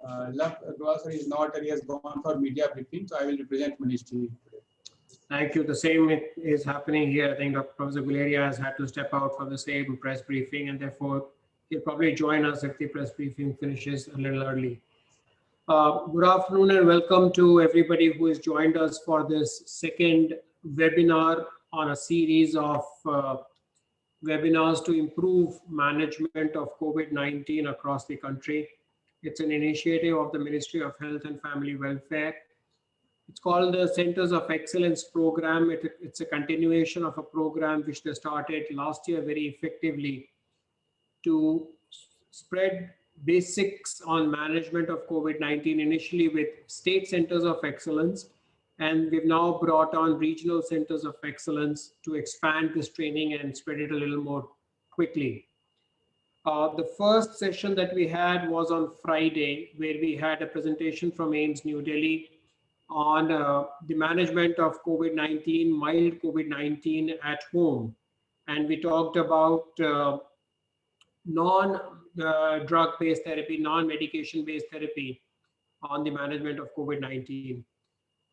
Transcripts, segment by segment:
Love Gawasar is not here, he has gone for media briefing, so I will represent Manish today. Thank you. The same is happening here. I think Dr. Professor Guleria has had to step out for the same press briefing, and therefore he'll probably join us if the press briefing finishes a little early. Good afternoon and welcome to everybody who has joined us for this second webinar on a series of webinars to improve management of COVID-19 across the country. It's an initiative of the Ministry of Health and Family Welfare. It's called the Centers of Excellence Program. It's a continuation of a program which they started last year very effectively to spread basics on management of COVID-19, initially with state centers of excellence. And we've now brought on regional centers of excellence to expand this training and spread it a little more quickly. The first session that we had was on Friday, where we had a presentation from AIIMS New Delhi on the management of COVID-19, mild COVID-19 at home. And we talked about non-drug-based therapy, non-medication-based therapy on the management of COVID-19.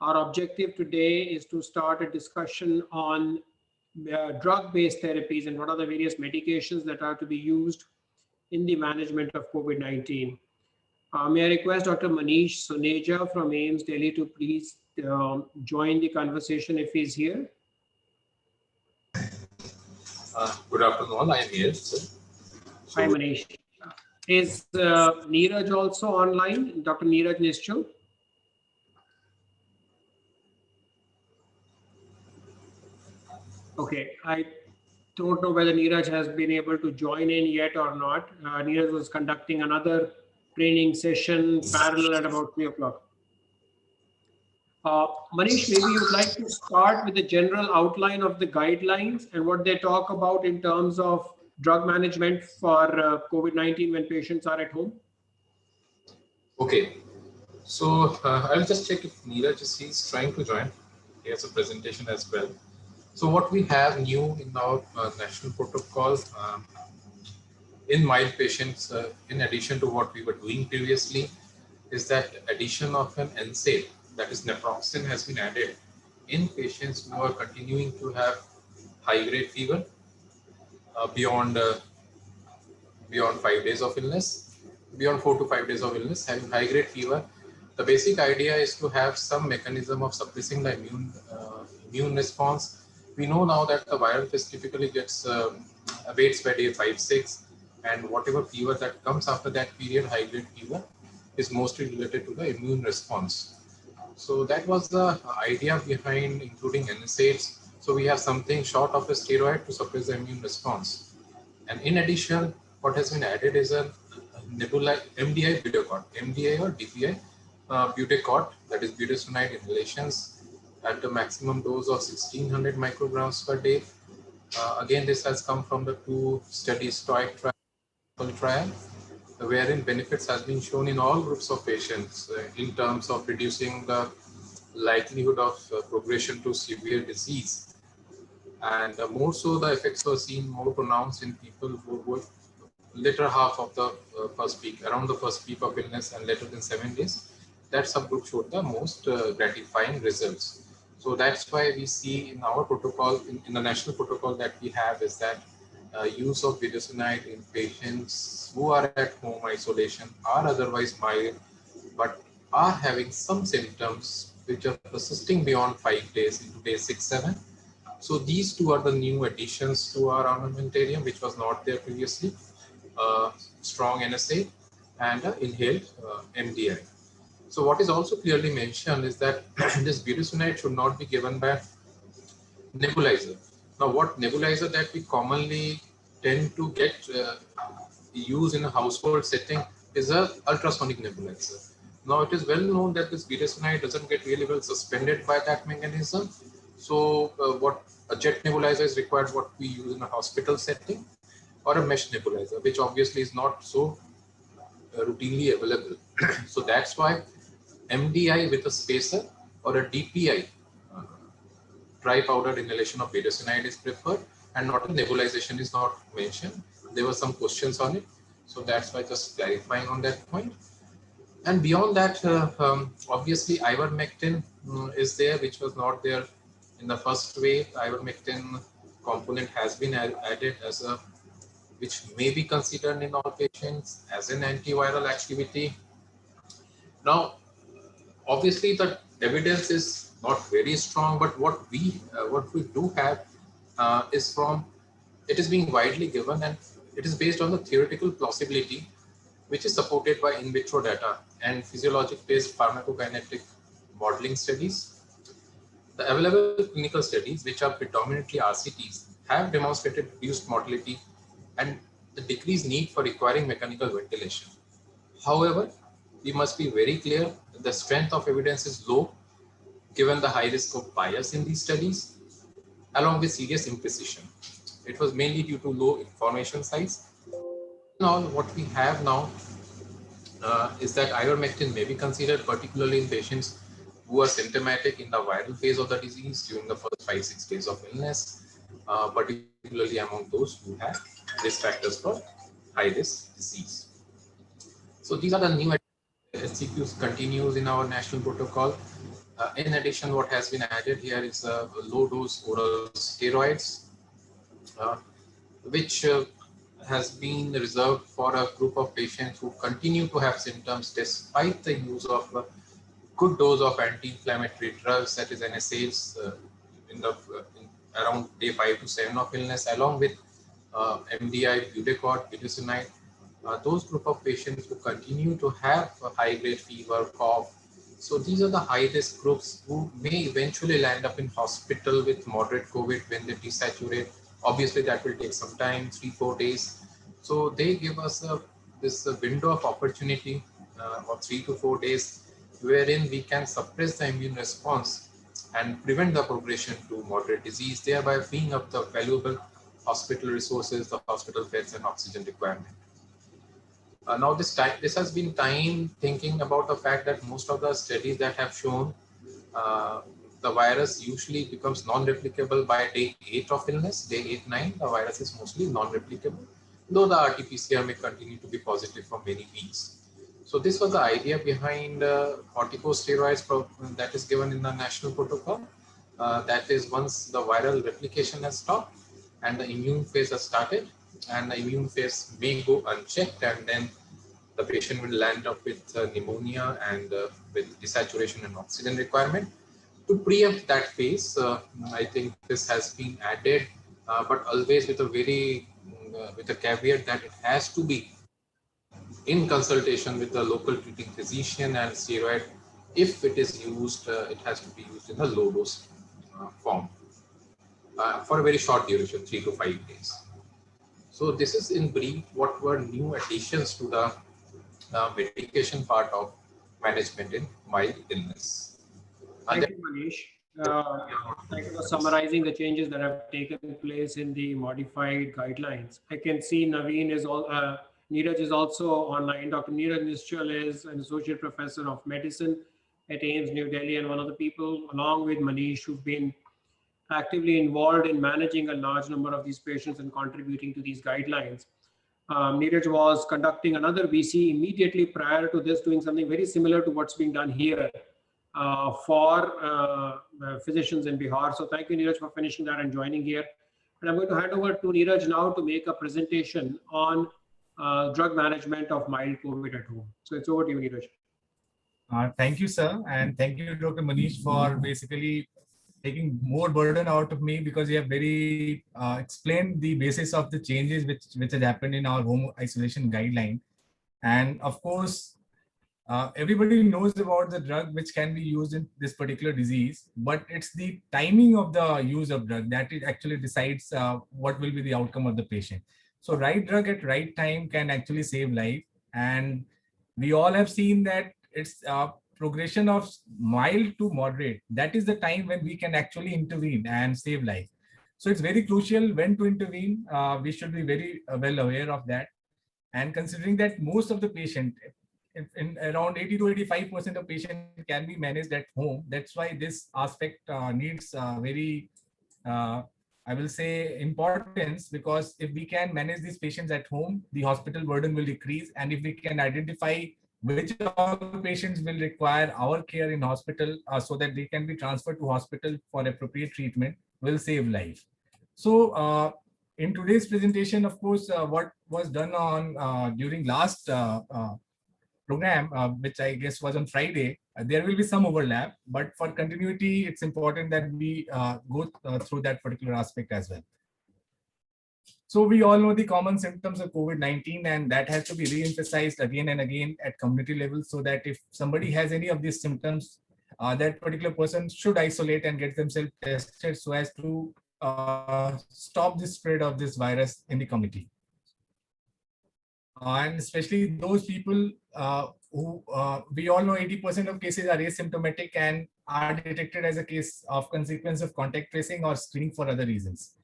Our objective today is to start a discussion on drug-based therapies and what are the various medications that are to be used in the management of COVID-19. May I request Dr. Manish Suneja from AIIMS Delhi to please join the conversation if he's here. Good afternoon all, I am here, sir. Hi Manish. Is Neeraj also online? Dr. Neeraj Nishchal? Okay, I don't know whether Neeraj has been able to join in yet or not. Neeraj was conducting another training session parallel at about 3 o'clock. Manish, maybe you'd like to start with the general outline of the guidelines and what they talk about in terms of drug management for COVID-19 when patients are at home. Okay, so I'll just check if Neeraj is trying to join. He has a presentation as well. So what we have new in our national protocol in mild patients, in addition to what we were doing previously, is that addition of an NSAID, that is naproxen, has been added in patients who are continuing to have high-grade fever beyond 5 days of illness, beyond 4 to 5 days of illness, having high-grade fever. The basic idea is to have some mechanism of suppressing the immune response. We know now that the viral test typically gets abates by day 5, 6, and whatever fever that comes after that period, high-grade fever, is mostly related to the immune response. So that was the idea behind including NSAIDs. So we have something short of a steroid to suppress the immune response. And in addition, what has been added is a MDI Budecort, MDI or DPI Budecort, that is budesonide inhalations at the maximum dose of 1600 micrograms per day. Again, this has come from the 2 studies, STOIC trial, wherein benefits has been shown in all groups of patients in terms of reducing the likelihood of progression to severe disease. And more so, the effects were seen more pronounced in people who were later half of the first week, around the first week of illness and later than 7 days. That subgroup showed the most gratifying results. So that's why we see in our protocol, in the national protocol that we have, is that use of budesonide in patients who are at home isolation are otherwise mild, but are having some symptoms which are persisting beyond 5 days into day 6, 7. So these two are the new additions to our armamentarium, which was not there previously. Strong NSAID and inhaled MDI. So what is also clearly mentioned is that this budesonide should not be given by nebulizer. Now, what nebulizer that we commonly tend to get used in a household setting is a ultrasonic nebulizer. Now, it is well known that this budesonide doesn't get really well suspended by that mechanism. So what a jet nebulizer is required, what we use in a hospital setting, or a mesh nebulizer, which obviously is not so routinely available. So that's why MDI with a spacer or a DPI, dry powdered inhalation of budesonide, is preferred, and not a nebulization is not mentioned. There were some questions on it, so that's why just clarifying on that point. And beyond that, obviously, ivermectin is there, which was not there in the first wave. Ivermectin component has been added as a, which may be considered in all patients as an antiviral activity. Now, obviously, the evidence is not very strong, but what we do have is from, it is being widely given, and it is based on the theoretical plausibility, which is supported by in vitro data and physiologic-based pharmacokinetic modeling studies. The available clinical studies, which are predominantly RCTs, have demonstrated reduced mortality and the decreased need for requiring mechanical ventilation. However, we must be very clear that the strength of evidence is low given the high risk of bias in these studies, along with serious imprecision. It was mainly due to low information size. Now, what we have now is that ivermectin may be considered particularly in patients who are symptomatic in the viral phase of the disease during the first 5-6 days of illness, particularly among those who have risk factors for high-risk disease. So these are the new SCQs continues in our national protocol. In addition, what has been added here is low-dose oral steroids, which has been reserved for a group of patients who continue to have symptoms despite the use of a good dose of anti-inflammatory drugs, that is NSAIDs, around day 5 to 7 of illness, along with MDI, budecort, budesonide. Those group of patients who continue to have a high-grade fever, cough. So these are the high-risk groups who may eventually land up in hospital with moderate COVID when they desaturate. Obviously, that will take some time, 3-4 days. So they give us this window of opportunity of 3 to 4 days, wherein we can suppress the immune response and prevent the progression to moderate disease, thereby freeing up the valuable hospital resources, the hospital beds and oxygen requirement. Now this has been time thinking about the fact that most of the studies that have shown the virus usually becomes non-replicable by day 8 of illness, day 8-9, the virus is mostly non-replicable, though the RT-PCR may continue to be positive for many weeks. So this was the idea behind corticosteroids that is given in the national protocol. That is, once the viral replication has stopped and the immune phase has started, and the immune phase may go unchecked, and then the patient will land up with pneumonia and with desaturation and oxygen requirement. To preempt that phase, I think this has been added, but always with a very with a caveat that it has to be in consultation with the local treating physician, and steroid, if it is used, it has to be used in a low dose form for a very short duration, 3 to 5 days. So this is in brief what were new additions to the medication part of management in mild illness. Thank you, Manish. Thank you for summarizing the changes that have taken place in the modified guidelines. I can see Naveen is all, Neeraj is also online. Dr. Neeraj Nischal is an associate professor of medicine at AIIMS New Delhi, and one of the people, along with Manish, who've been actively involved in managing a large number of these patients and contributing to these guidelines. Neeraj was conducting another VC immediately prior to this, doing something very similar to what's being done here for physicians in Bihar. So thank you, Neeraj, for finishing that and joining here. And I'm going to hand over to Neeraj now to make a presentation on drug management of mild COVID at home. So it's over to you, Neeraj. Thank you, sir. And thank you, Dr. Manish, for basically taking more burden out of me, because you have very explained the basis of the changes which has happened in our home isolation guideline. And of course, everybody knows about the drug which can be used in this particular disease, but it's the timing of the use of drug that it actually decides what will be the outcome of the patient. So right drug at right time can actually save life. And we all have seen that it's progression of mild to moderate. That is the time when we can actually intervene and save life. So it's very crucial when to intervene. We should be very well aware of that. And considering that most of the patient, in around 80 to 85% of patients can be managed at home, that's why this aspect needs very, I will say, importance, because if we can manage these patients at home, the hospital burden will decrease. And if we can identify which all patients will require our care in hospital so that they can be transferred to hospital for appropriate treatment will save life. So in today's presentation, of course, what was done on during last program, which I guess was on Friday, there will be some overlap, but for continuity, it's important that we go through that particular aspect as well. So we all know the common symptoms of COVID-19, and that has to be re-emphasized again and again at community level, so that if somebody has any of these symptoms, that particular person should isolate and get themselves tested so as to stop the spread of this virus in the community. And especially those people who we all know 80% of cases are asymptomatic and are detected as a case of consequence of contact tracing or screening for other reasons.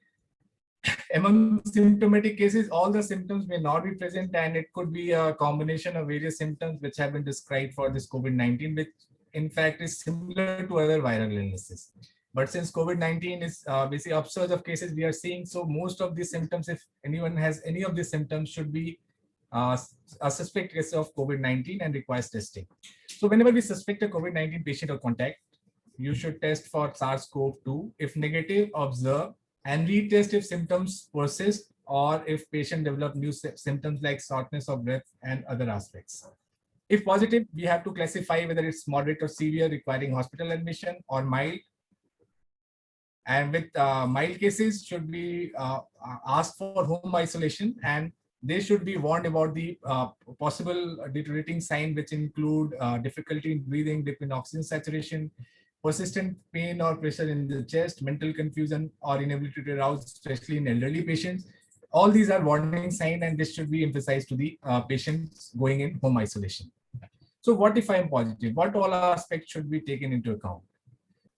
Among symptomatic cases, all the symptoms may not be present, and it could be a combination of various symptoms which have been described for this COVID-19, which in fact is similar to other viral illnesses. But since COVID-19 is basically upsurge of cases we are seeing, so most of these symptoms, if anyone has any of these symptoms, should be a suspect case of COVID-19 and requires testing. So whenever we suspect a COVID-19 patient or contact, you should test for SARS-CoV-2. If negative, observe and retest if symptoms persist or if patient develop new symptoms like shortness of breath and other aspects. If positive, we have to classify whether it's moderate or severe requiring hospital admission or mild. And with mild cases should be asked for home isolation, and they should be warned about the possible deteriorating signs, which include difficulty in breathing, dip in oxygen saturation, persistent pain or pressure in the chest, mental confusion, or inability to arouse, especially in elderly patients. All these are warning signs, and this should be emphasized to the patients going in home isolation. So what if I am positive? What all aspects should be taken into account?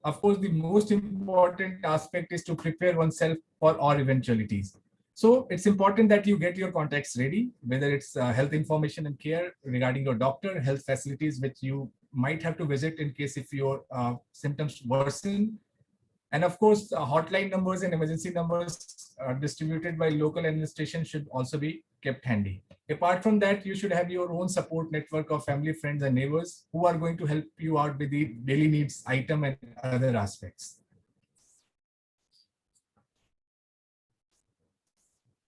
Of course, the most important aspect is to prepare oneself for all eventualities. So it's important that you get your contacts ready, whether it's health information and care regarding your doctor, health facilities which you might have to visit in case if your symptoms worsen. And of course, hotline numbers and emergency numbers distributed by local administration should also be kept handy. Apart from that, you should have your own support network of family, friends, and neighbors who are going to help you out with the daily needs item and other aspects.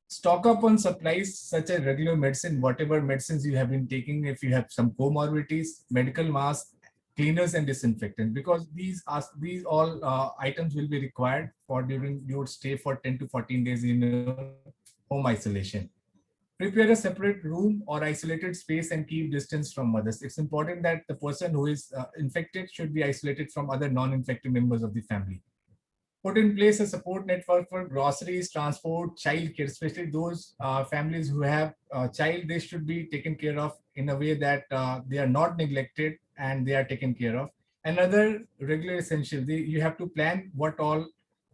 Stock up on supplies such as regular medicine, whatever medicines you have been taking, if you have some comorbidities, medical masks, cleaners, and disinfectant, because these all items will be required for during your stay for 10 to 14 days in home isolation. Prepare a separate room or isolated space and keep distance from others. It's important that the person who is infected should be isolated from other non-infected members of the family. Put in place a support network for groceries, transport, child care, especially those families who have a child. They should be taken care of in a way that they are not neglected and they are taken care of. Another regular essential, you have to plan what all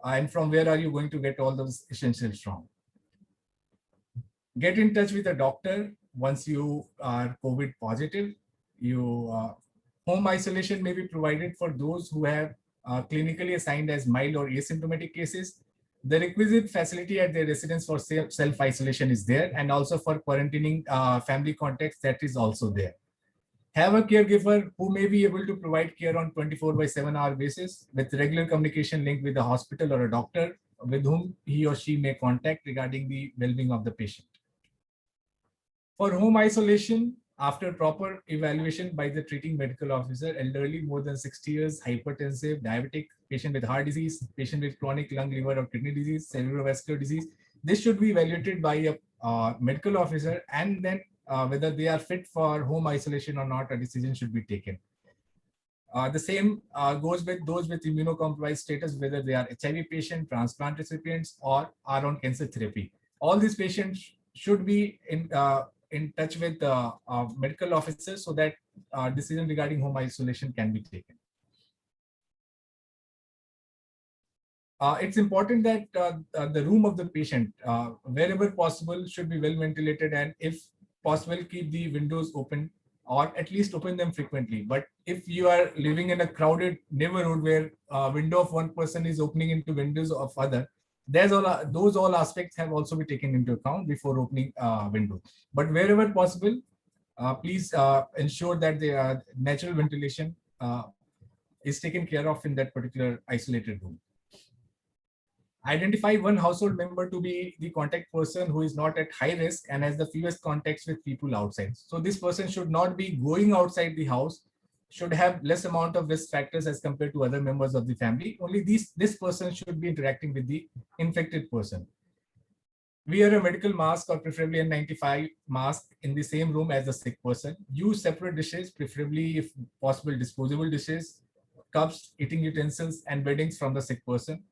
and from where are you going to get all those essentials from. Get in touch with a doctor once you are COVID positive. Home isolation may be provided for those who have clinically assigned as mild or asymptomatic cases. The requisite facility at their residence for self-isolation is there, and also for quarantining family contacts, that is also there. Have a caregiver who may be able to provide care on 24/7 basis with regular communication link with a hospital or a doctor with whom he or she may contact regarding the well-being of the patient. For home isolation, after proper evaluation by the treating medical officer, elderly more than 60 years, hypertensive, diabetic, patient with heart disease, patient with chronic lung, liver, or kidney disease, cerebrovascular disease, this should be evaluated by a medical officer, and then whether they are fit for home isolation or not, a decision should be taken. The same goes with those with immunocompromised status, whether they are HIV patient, transplant recipients, or are on cancer therapy. All these patients should be in touch with medical officers so that decision regarding home isolation can be taken. It's important that the room of the patient, wherever possible, should be well ventilated, and if possible, keep the windows open or at least open them frequently. But if you are living in a crowded neighborhood where window of one person is opening into windows of other, those all aspects have also been taken into account before opening window. But wherever possible, please ensure that the natural ventilation is taken care of in that particular isolated room. Identify one household member to be the contact person who is not at high risk and has the fewest contacts with people outside. So this person should not be going outside the house, should have less amount of risk factors as compared to other members of the family. Only this person should be interacting with the infected person. Wear a medical mask or preferably N95 mask in the same room as the sick person. Use separate dishes, preferably if possible disposable dishes, cups, eating utensils, and beddings from the sick person.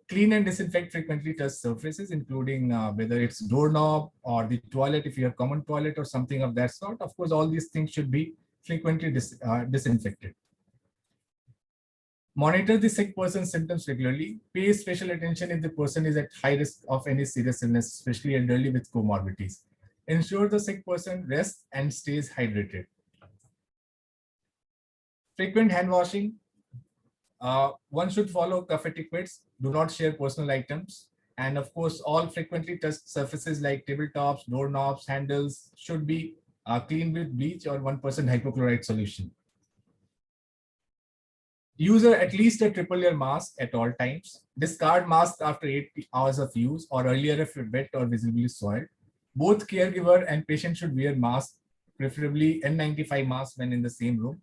Clean and disinfect frequently touched surfaces, including whether it's doorknob or the toilet, if you have common toilet or something of that sort. Of course, all these things should be frequently disinfected. Monitor the sick person's symptoms regularly. Pay special attention if the person is at high risk of any serious illness, especially elderly with comorbidities. Ensure the sick person rests and stays hydrated. Frequent hand washing. One should follow cuff etiquettes. Do not share personal items. And of course, all frequently touched surfaces like tabletops, doorknobs, handles should be cleaned with bleach or 1% hypochlorite solution. Use at least a triple layer mask at all times. Discard mask after 8 hours of use or earlier if wet or visibly soiled. Both caregiver and patient should wear masks, preferably N95 masks when in the same room.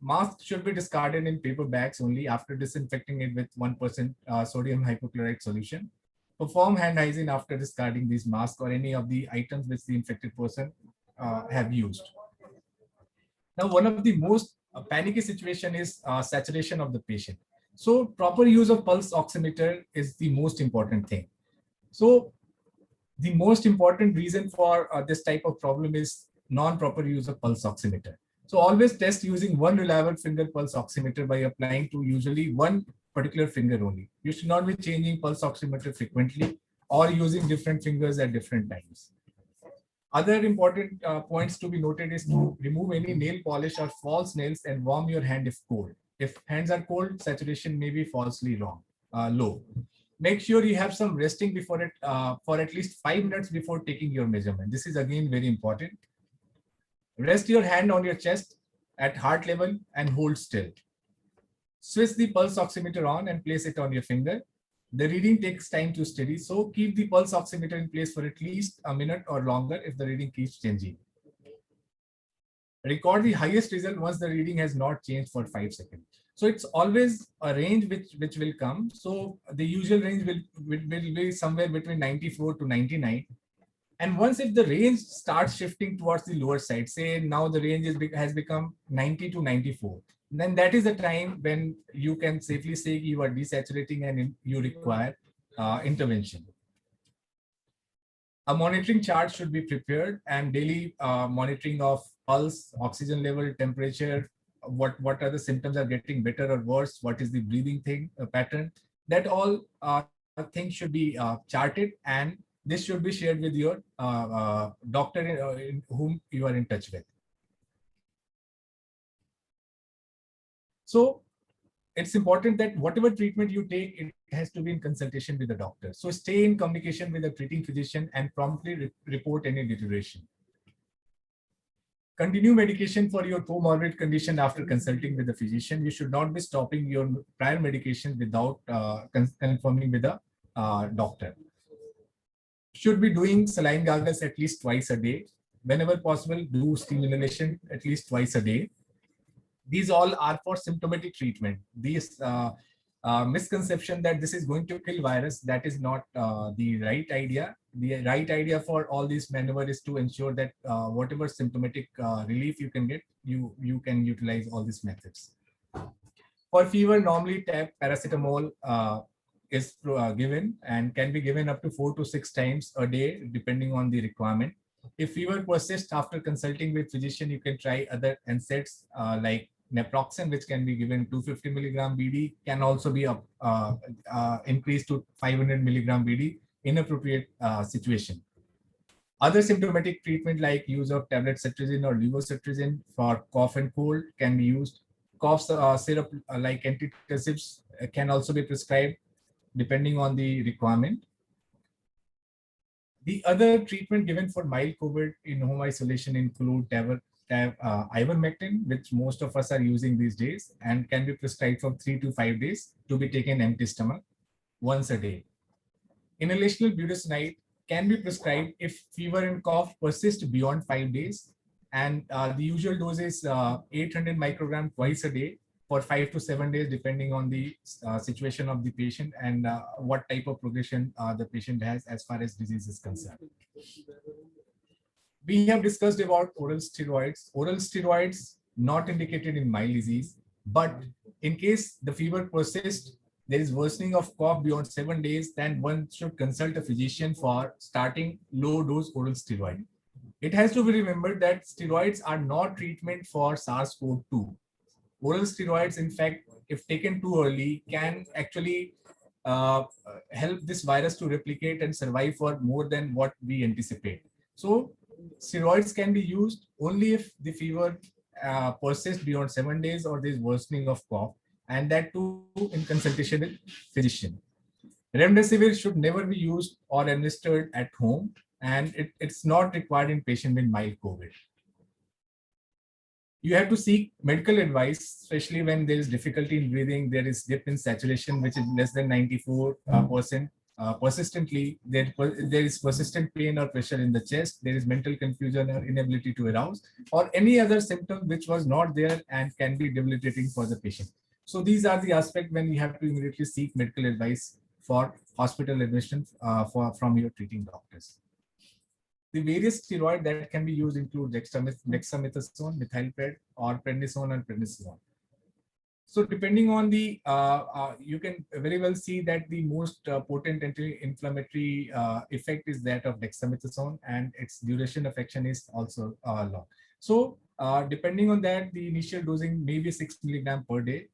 Masks should be discarded in paper bags only after disinfecting it with 1% sodium hypochlorite solution. Perform hand hygiene after discarding these masks or any of the items which the infected person have used. Now, one of the most panicky situation is saturation of the patient. So proper use of pulse oximeter is the most important thing. So the most important reason for this type of problem is non-proper use of pulse oximeter. So always test using one reliable finger pulse oximeter by applying to usually one particular finger only. You should not be changing pulse oximeter frequently or using different fingers at different times. Other important points to be noted is to remove any nail polish or false nails and warm your hand if cold. If hands are cold, saturation may be falsely low. Make sure you have some resting before it for at least 5 minutes before taking your measurement. This is again very important. Rest your hand on your chest at heart level and hold still. Switch the pulse oximeter on and place it on your finger. The reading takes time to steady, so keep the pulse oximeter in place for at least a minute or longer if the reading keeps changing. Record the highest result once the reading has not changed for 5 seconds. So it's always a range which will come. So the usual range will be somewhere between 94 to 99. And once if the range starts shifting towards the lower side, say now the range has become 90 to 94, then that is the time when you can safely say you are desaturating and you require intervention. A monitoring chart should be prepared and daily monitoring of pulse, oxygen level, temperature, what are the symptoms are getting better or worse, what is the breathing pattern, that all things should be charted, and this should be shared with your doctor in whom you are in touch with. So it's important that whatever treatment you take, it has to be in consultation with the doctor. So stay in communication with the treating physician and promptly report any deterioration. Continue medication for your comorbid condition after consulting with the physician. You should not be stopping your prior medication without confirming with the doctor. Should be doing saline gargles at least twice a day. Whenever possible, do steam inhalation at least twice a day. These all are for symptomatic treatment. These misconception that this is going to kill virus, that is not the right idea. The right idea for all these maneuver is to ensure that whatever symptomatic relief you can get, you can utilize all these methods. For fever, normally paracetamol is given and can be given up to 4 to 6 times a day, depending on the requirement. If fever persists after consulting with physician, you can try other NSAIDs like naproxen, which can be given 250 milligram BD, can also be increased to 500 milligram BD in appropriate situation. Other symptomatic treatment like use of tablet cetirizine or levocetirizine for cough and cold can be used. Cough syrup like antitussives can also be prescribed depending on the requirement. The other treatment given for mild COVID in home isolation include have ivermectin, which most of us are using these days, and can be prescribed for 3 to 5 days to be taken empty stomach once a day. Inhalational budesonide can be prescribed if fever and cough persist beyond 5 days, and the usual dose is 800 microgram twice a day for 5 to 7 days, depending on the situation of the patient and what type of progression the patient has as far as disease is concerned. We have discussed about oral steroids. Oral steroids not indicated in mild disease, but in case the fever persists, there is worsening of cough beyond 7 days, then one should consult a physician for starting low dose oral steroid. It has to be remembered that steroids are not treatment for SARS-CoV-2. Oral steroids, in fact, if taken too early, can actually help this virus to replicate and survive for more than what we anticipate. So steroids can be used only if the fever persists beyond 7 days or there is worsening of cough, and that too in consultation with physician. Remdesivir should never be used or administered at home, and it's not required in patient with mild COVID. You have to seek medical advice, especially when there is difficulty in breathing, there is dip in saturation, which is less than 94%. Persistently, there is persistent pain or pressure in the chest, there is mental confusion or inability to arouse, or any other symptom which was not there and can be debilitating for the patient. So these are the aspects when you have to immediately seek medical advice for hospital admission from your treating doctors. The various steroids that can be used include dexamethasone, methylpred, or prednisone and prednisolone. So depending on the, you can very well see that the most potent anti-inflammatory effect is that of dexamethasone, and its duration of action is also long. So depending on that, the initial dosing may be 6 milligram per day.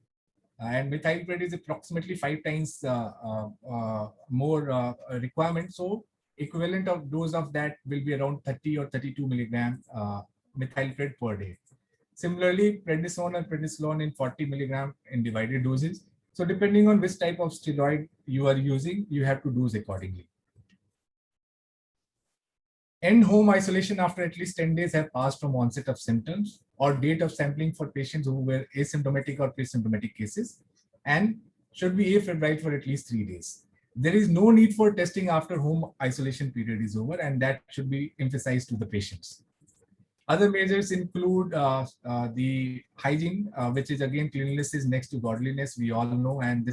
And methylpred is approximately 5 times more requirement. So equivalent of dose of that will be around 30 or 32 milligram methylpred per day. Similarly, prednisone and prednisolone in 40 milligram in divided doses. So depending on which type of steroid you are using, you have to dose accordingly. End home isolation after at least 10 days have passed from onset of symptoms or date of sampling for patients who were asymptomatic or pre-symptomatic cases, and should be afebrile for at least 3 days. There is no need for testing after home isolation period is over, and that should be emphasized to the patients. Other measures include the hygiene, which is again cleanliness is next to godliness. We all know, and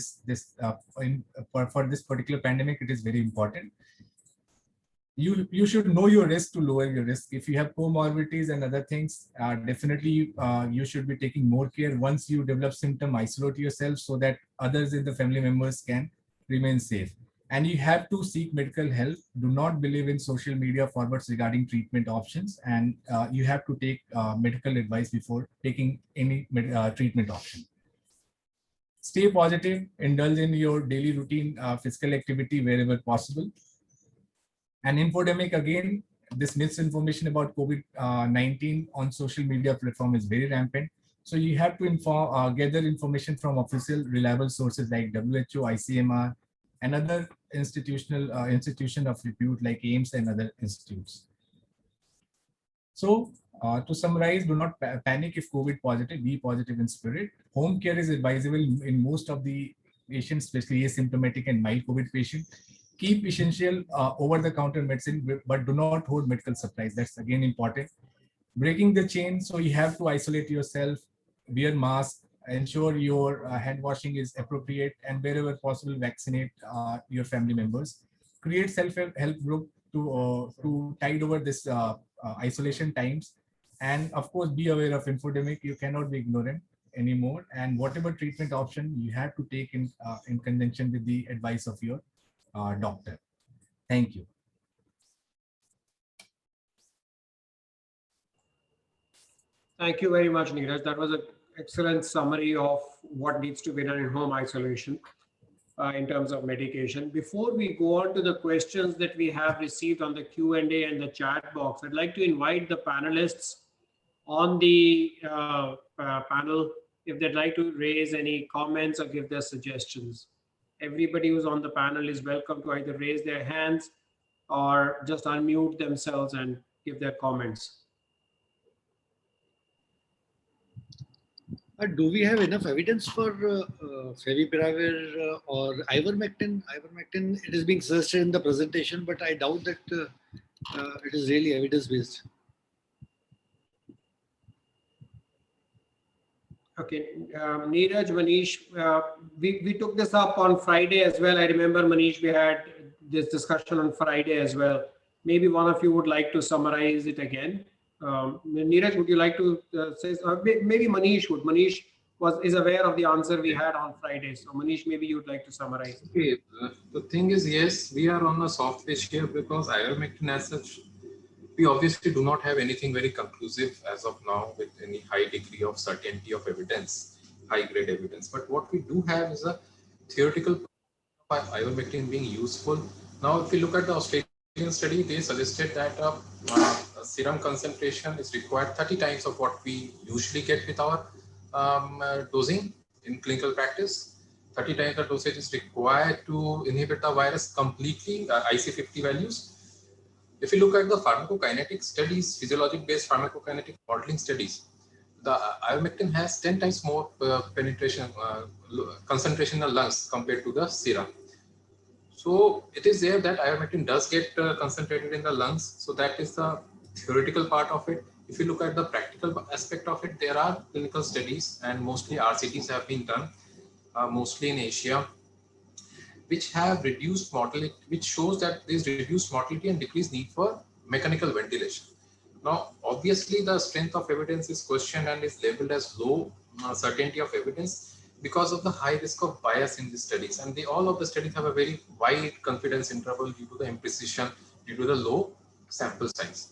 for this particular pandemic, it is very important. You should know your risk to lower your risk. If you have comorbidities and other things, definitely you should be taking more care. Once you develop symptom, isolate yourself so that others in the family members can remain safe. And you have to seek medical help. Do not believe in social media forwards regarding treatment options, and you have to take medical advice before taking any treatment option. Stay positive, indulge in your daily routine physical activity wherever possible. And infodemic, again, this misinformation about COVID-19 on social media platform is very rampant. So you have to gather information from official reliable sources like WHO, ICMR, and other institution of repute like AIIMS and other institutes. So to summarize, do not panic if COVID positive, be positive in spirit. Home care is advisable in most of the patients, especially asymptomatic and mild COVID patients. Keep essential over-the-counter medicine, but do not hold medical supplies. That's again important. Breaking the chain, so you have to isolate yourself, wear mask, ensure your hand washing is appropriate, and wherever possible, vaccinate your family members. Create self-help group to tide over this isolation times, and of course, be aware of infodemic. You cannot be ignorant anymore, and whatever treatment option you have to take in conjunction with the advice of your doctor. Thank you. Thank you very much, Neeraj. That was an excellent summary of what needs to be done in home isolation in terms of medication. Before we go on to the questions that we have received on the Q&A and the chat box, I'd like to invite the panelists on the panel if they'd like to raise any comments or give their suggestions. Everybody who's on the panel is welcome to either raise their hands or just unmute themselves and give their comments. Do we have enough evidence for favipiravir or ivermectin? Ivermectin, it is being suggested in the presentation, but I doubt that it is really evidence-based. Okay, Neeraj, Manish, we took this up on Friday as well. I remember, Manish, we had this discussion on Friday as well. Maybe one of you would like to summarize it again. Neeraj, would you like to say, maybe Manish would. Manish is aware of the answer we had on Friday. So Manish, maybe you'd like to summarize. Okay, the thing is, yes, we are on a soft pitch here because ivermectin as such, we obviously do not have anything very conclusive as of now with any high degree of certainty of evidence, high grade evidence. But what we do have is a theoretical ivermectin being useful. Now, if we look at the Australian study, they suggested that a serum concentration is required 30 times of what we usually get with our dosing in clinical practice. 30 times the dosage is required to inhibit the virus completely, IC50 values. If you look at the pharmacokinetic studies, physiologic-based pharmacokinetic modeling studies, the ivermectin has 10 times more penetration, concentration in the lungs compared to the serum. So it is there that ivermectin does get concentrated in the lungs. So that is the theoretical part of it. If you look at the practical aspect of it, there are clinical studies and mostly RCTs have been done, mostly in Asia, which have reduced mortality, which shows that there is reduced mortality and decreased need for mechanical ventilation. Now, obviously, the strength of evidence is questioned and is labeled as low certainty of evidence because of the high risk of bias in these studies. And all of the studies have a very wide confidence interval due to the imprecision, due to the low sample size.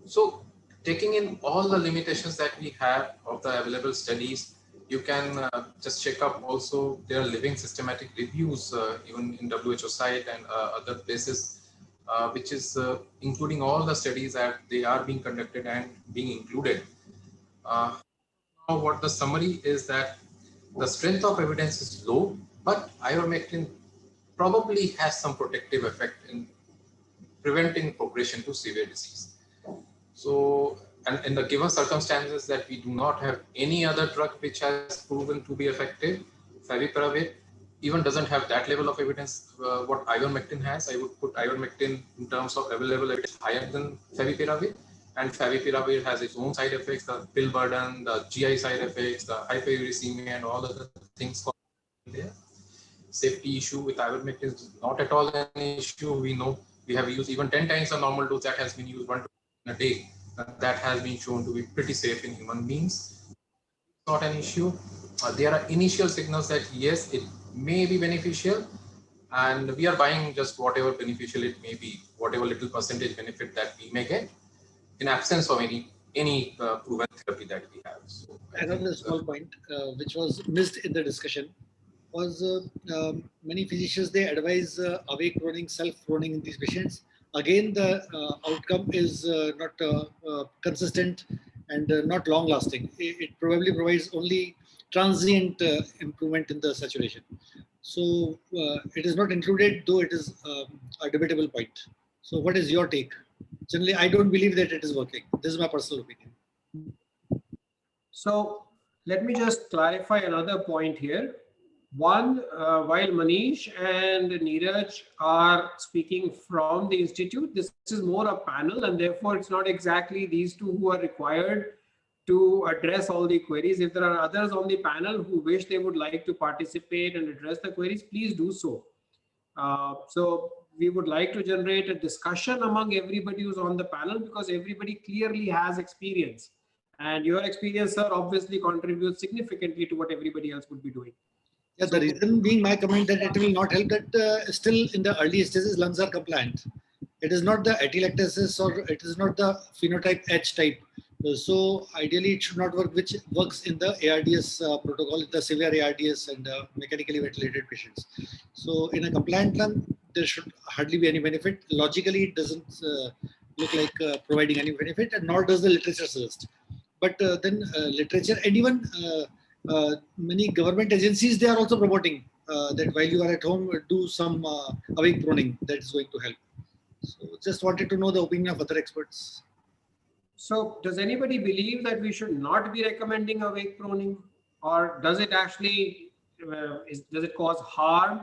So, taking in all the limitations that we have of the available studies, you can just check up also, there are living systematic reviews, even in WHO site and other places, which is including all the studies that they are being conducted and being included. Now what the summary is that the strength of evidence is low, but ivermectin probably has some protective effect in preventing progression to severe disease. So, and in the given circumstances that we do not have any other drug which has proven to be effective, favipiravir even doesn't have that level of evidence what ivermectin has. I would put ivermectin in terms of available evidence higher than favipiravir, and favipiravir has its own side effects, the pill burden, the GI side effects, the hyperuricemia and all other things there. Safety issue with ivermectin is not at all an issue. We know we have used even 10 times the normal dose that has been used 1 in a day. That has been shown to be pretty safe in human beings. Not an issue. There are initial signals that yes, it may be beneficial, and we are buying just whatever beneficial it may be, whatever little percentage benefit that we may get, in absence of any proven therapy that we have. So another small point which was missed in the discussion was many physicians, they advise awake proning, self proning in these patients. Again, the outcome is not consistent and not long lasting. It probably provides only transient improvement in the saturation. So it is not included, though it is a debatable point. So what is your take? Generally, I don't believe that it is working. This is my personal opinion. So let me just clarify another point here. One, while Manish and Neeraj are speaking from the institute, this is more a panel, and therefore it's not exactly these two who are required to address all the queries. If there are others on the panel who wish they would like to participate and address the queries, please do so. So we would like to generate a discussion among everybody who's on the panel, because everybody clearly has experience, and your experience, sir, obviously contributes significantly to what everybody else would be doing. Yeah, the reason being my comment that it will not help that still in the early stages lungs are compliant. It is not the atelectasis or it is not the phenotype H type. So ideally it should not work, which works in the ARDS protocol, the severe ARDS and mechanically ventilated patients. So in a compliant lung, there should hardly be any benefit. Logically, it doesn't look like providing any benefit, and nor does the literature suggest. But then literature and even many government agencies, they are also promoting that while you are at home, do some awake proning. That is going to help. So just wanted to know the opinion of other experts. So does anybody believe that we should not be recommending awake proning? or does it actually, does it cause harm,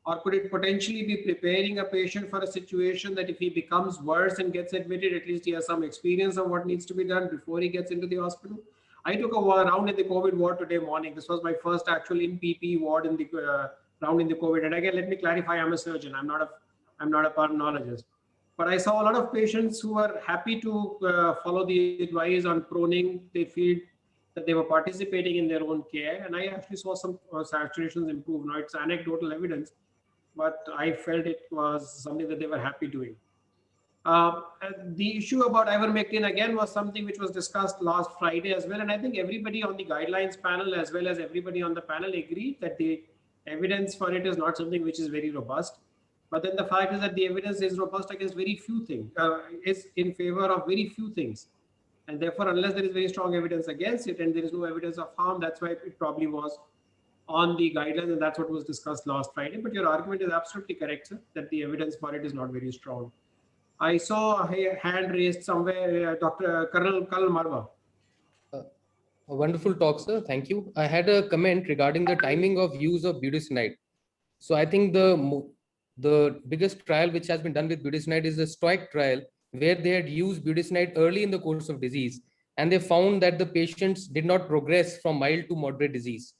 or could it potentially be preparing a patient for a situation that if he becomes worse and gets admitted, at least he has some experience of what needs to be done before he gets into the hospital? I took a round in the COVID ward today morning. This was my first actual in PP ward in the round in the COVID. And again, let me clarify, I'm a surgeon. I'm not a pulmonologist. But I saw a lot of patients who were happy to follow the advice on proning. They feel that they were participating in their own care. And I actually saw some saturations improve. Now it's anecdotal evidence, but I felt it was something that they were happy doing. The issue about ivermectin again was something which was discussed last Friday as well. And I think everybody on the guidelines panel as well as everybody on the panel agreed that the evidence for it is not something which is very robust. But then the fact is that the evidence is robust against very few things, is in favor of very few things. And therefore, unless there is very strong evidence against it and there is no evidence of harm, that's why it probably was on the guidelines, and that's what was discussed last Friday. But your argument is absolutely correct, sir, that the evidence for it is not very strong. I saw a hand raised somewhere, Dr. Colonel Marwa. A wonderful talk, sir. Thank you. I had a comment regarding the timing of use of budesonide. So I think the biggest trial which has been done with budesonide is the STOIC trial, where they had used budesonide early in the course of disease, and they found that the patients did not progress from mild to moderate disease.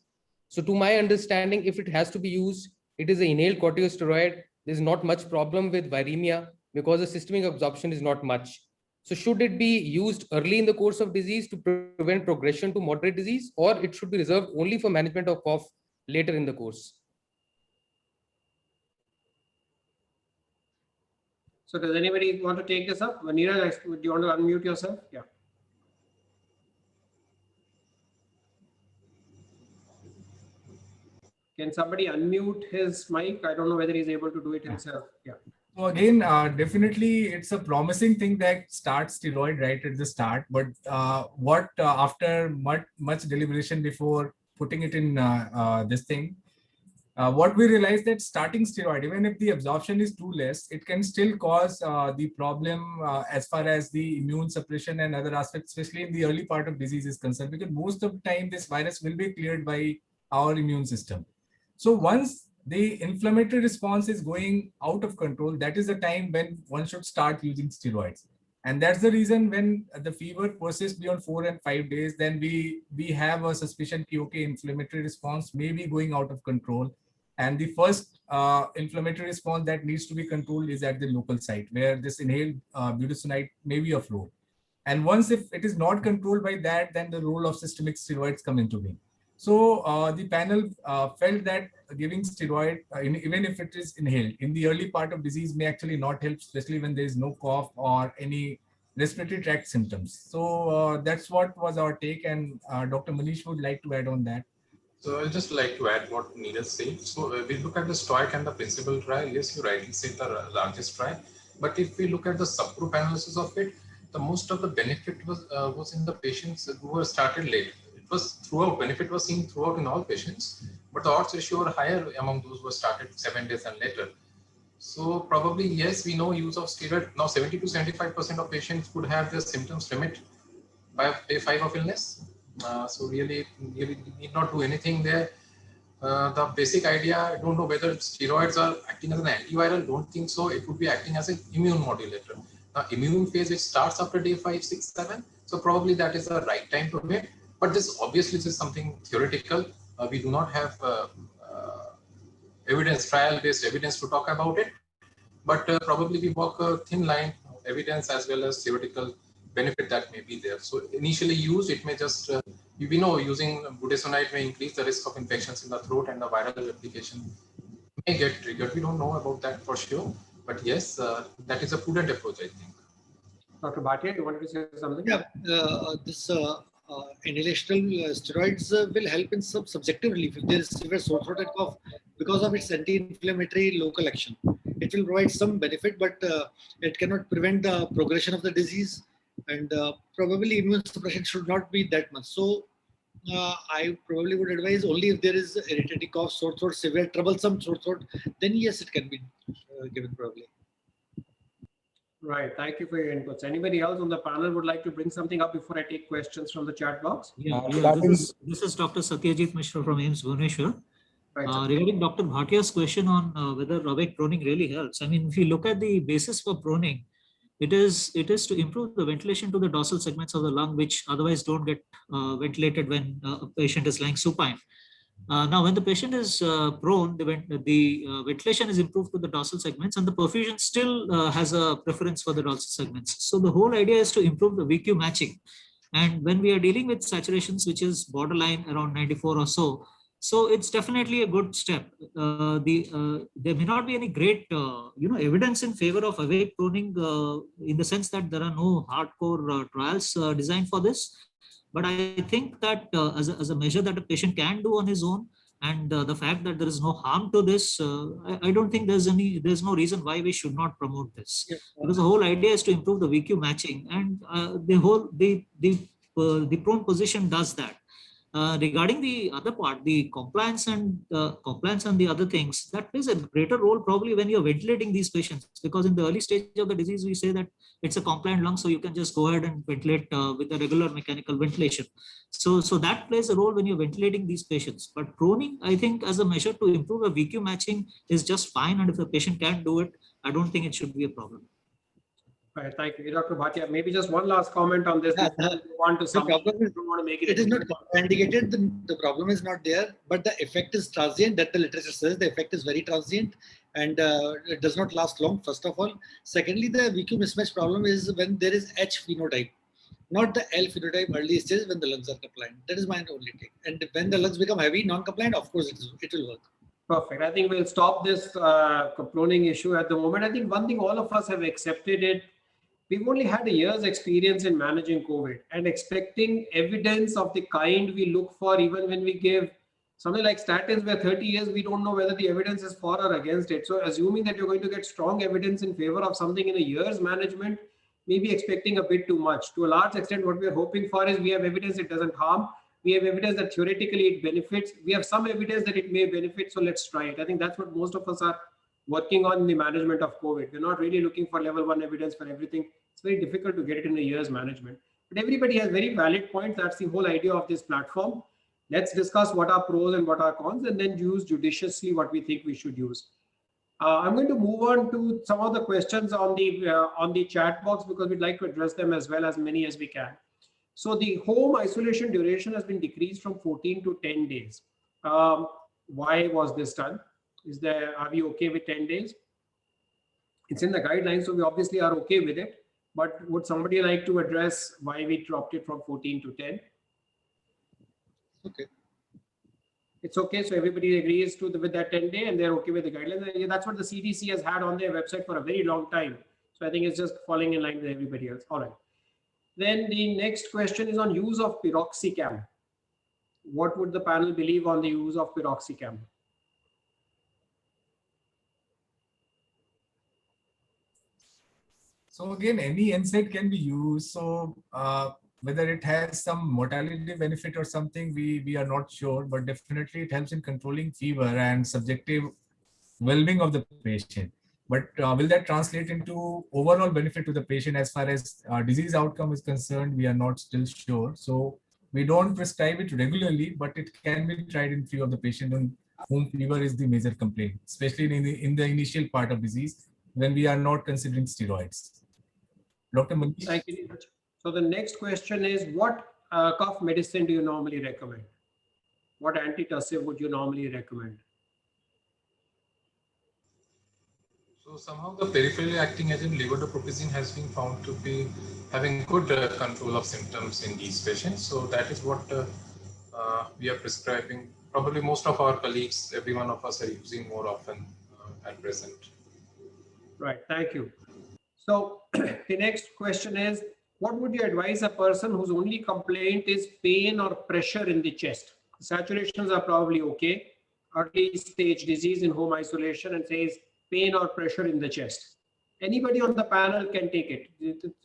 So to my understanding, if it has to be used, it is an inhaled corticosteroid. There's not much problem with viremia because the systemic absorption is not much. So should it be used early in the course of disease to prevent progression to moderate disease, or it should be reserved only for management of cough later in the course? So does anybody want to take this up? Neeraj, do you want to unmute yourself? Yeah. Can somebody unmute his mic? I don't know whether he's able to do it himself. Yeah. So again, definitely it's a promising thing that starts steroid right at the start. But after much deliberation before putting it in this thing, what we realized that starting steroid, even if the absorption is too less, it can still cause the problem as far as the immune suppression and other aspects, especially in the early part of disease is concerned, because most of the time this virus will be cleared by our immune system. So once the inflammatory response is going out of control, that is the time when one should start using steroids. And that's the reason when the fever persists beyond 4 and 5 days, then we have a suspicion that, okay, inflammatory response may be going out of control. And the first inflammatory response that needs to be controlled is at the local site, where this inhaled budesonide may be of role. And once if it is not controlled by that, then the role of systemic steroids come into being. So the panel felt that giving steroid, even if it is inhaled, in the early part of disease may actually not help, especially when there is no cough or any respiratory tract symptoms. So that's what was our take, and Dr. Manish would like to add on that. So I'll just like to add what Neeraj said. So we look at the STOIC and the principal trial. Yes, you rightly said the largest trial. But if we look at the subgroup analysis of it, the most of the benefit was in the patients who were started late. It was throughout, benefit was seen throughout in all patients, but the odds ratio were higher among those who were started 7 days and later. So probably, yes, we know use of steroid. Now 70 to 75% of patients would have their symptoms remit by day 5 of illness. So really need not do anything there. The basic idea, I don't know whether steroids are acting as an antiviral, don't think so. It would be acting as an immune modulator. Now immune phase which starts after day 5, 6, 7. So probably that is the right time to wait. But this obviously is something theoretical. We do not have evidence, trial-based evidence to talk about it. But probably we walk a thin line of evidence as well as theoretical benefit that may be there. So initially used, it may just, we know using budesonide may increase the risk of infections in the throat and the viral replication may get triggered. We don't know about that for sure. But yes, that is a prudent approach, I think. Dr. Bhatia, you wanted to say something? Yeah, this inhalational steroids will help in some subjective relief if there is severe sore throat and cough because of its anti-inflammatory local action. It will provide some benefit, but it cannot prevent the progression of the disease, and probably immune suppression should not be that much. So I probably would advise only if there is irritating cough, sore throat, severe troublesome sore throat, then yes, it can be given probably. Right. Thank you for your inputs. Anybody else on the panel would like to bring something up before I take questions from the chat box? Yeah, Starting- this is Dr. Satyajit Mishra from AIIMS Bhubaneswar. Right. Sir. Regarding Dr. Bhatia's question on whether awake proning really helps. I mean, if you look at the basis for proning, it is to improve the ventilation to the dorsal segments of the lung, which otherwise don't get ventilated when a patient is lying supine. Now, when the patient is prone, the ventilation is improved to the dorsal segments, and the perfusion still has a preference for the dorsal segments. So the whole idea is to improve the VQ matching. And when we are dealing with saturations, which is borderline around 94 or so, so it's definitely a good step. There may not be any great, evidence in favor of awake proning in the sense that there are no hardcore trials designed for this. But I think that as a measure that a patient can do on his own, and the fact that there is no harm to this, I don't think there's no reason why we should not promote this. Yeah. Because the whole idea is to improve the VQ matching, and the prone position does that. Regarding the other part, the compliance and the other things, that plays a greater role probably when you're ventilating these patients, because in the early stage of the disease, we say that it's a compliant lung, so you can just go ahead and ventilate with a regular mechanical ventilation. So that plays a role when you're ventilating these patients. But proning, I think, as a measure to improve a VQ matching is just fine, and if the patient can do it, I don't think it should be a problem. Right. Thank you, Dr. Bhatia. Maybe just one last comment on this. Yeah, before we go on to some. problem is- don't want to make it. It is not indicated. The problem is not there, but the effect is transient. That the literature says the effect is very transient, and it does not last long. First of all, secondly, the VQ mismatch problem is when there is H phenotype, not the L phenotype early stages when the lungs are compliant. That is my only take. And when the lungs become heavy, non-compliant, of course it will work. Perfect. I think we'll stop this proning issue at the moment. I think one thing all of us have accepted it. We've only had a year's experience in managing COVID, and expecting evidence of the kind we look for, even when we give something like statins where 30 years, we don't know whether the evidence is for or against it. So assuming that you're going to get strong evidence in favor of something in a year's management, maybe expecting a bit too much. To a large extent, what we're hoping for is we have evidence it doesn't harm. We have evidence that theoretically it benefits. We have some evidence that it may benefit, so let's try it. I think that's what most of us are working on in the management of COVID. We're not really looking for level 1 evidence for everything. It's very difficult to get it in a year's management. But everybody has very valid points. That's the whole idea of this platform. Let's discuss what are pros and what are cons, and then use judiciously what we think we should use. I'm going to move on to some of the questions on the chat box, because we'd like to address them as well, as many as we can. So the home isolation duration has been decreased from 14 to 10 days. Why was this done? Are we okay with 10 days? It's in the guidelines, so we obviously are okay with it. But would somebody like to address why we dropped it from 14 to 10? Okay. It's okay. So everybody agrees with that 10-day, and they're okay with the guidelines. And that's what the CDC has had on their website for a very long time. So I think it's just falling in line with everybody else. All right. Then the next question is on use of piroxicam. What would the panel believe on the use of piroxicam? So again, any NSAID can be used. So whether it has some mortality benefit or something, we are not sure, but definitely it helps in controlling fever and subjective well-being of the patient. But will that translate into overall benefit to the patient as far as disease outcome is concerned? We are not still sure. So we don't prescribe it regularly, but it can be tried in few of the patients on whom fever is the major complaint, especially in the initial part of disease when we are not considering steroids. Dr. Manish? Thank you. So the next question is, what cough medicine do you normally recommend? What antitussive would you normally recommend? So somehow the peripherally acting agent levodopa has been found to be having good control of symptoms in these patients. So that is what we are prescribing. Probably most of our colleagues, every one of us are using more often at present. Right, thank you. So the next question is, what would you advise a person whose only complaint is pain or pressure in the chest? Saturations are probably okay. Early stage disease in home isolation, and says pain or pressure in the chest. Anybody on the panel can take it.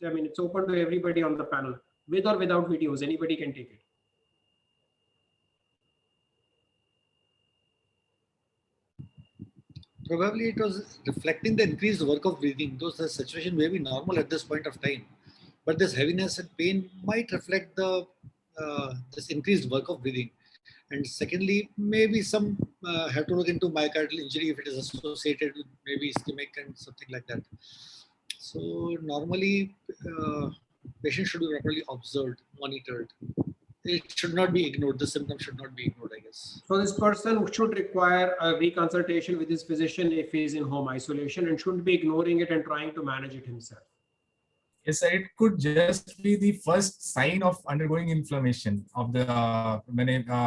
I mean, it's open to everybody on the panel, with or without videos, anybody can take it. Probably it was reflecting the increased work of breathing. Though the situation may be normal at this point of time, but this heaviness and pain might reflect the this increased work of breathing. And secondly, maybe some have to look into myocardial injury if it is associated with maybe ischemic and something like that. So normally, patients should be properly observed, monitored. It should not be ignored. The symptoms should not be ignored, I guess. So this person should require a reconsultation with his physician if he is in home isolation and shouldn't be ignoring it and trying to manage it himself. Yes, sir, it could just be the first sign of undergoing inflammation of the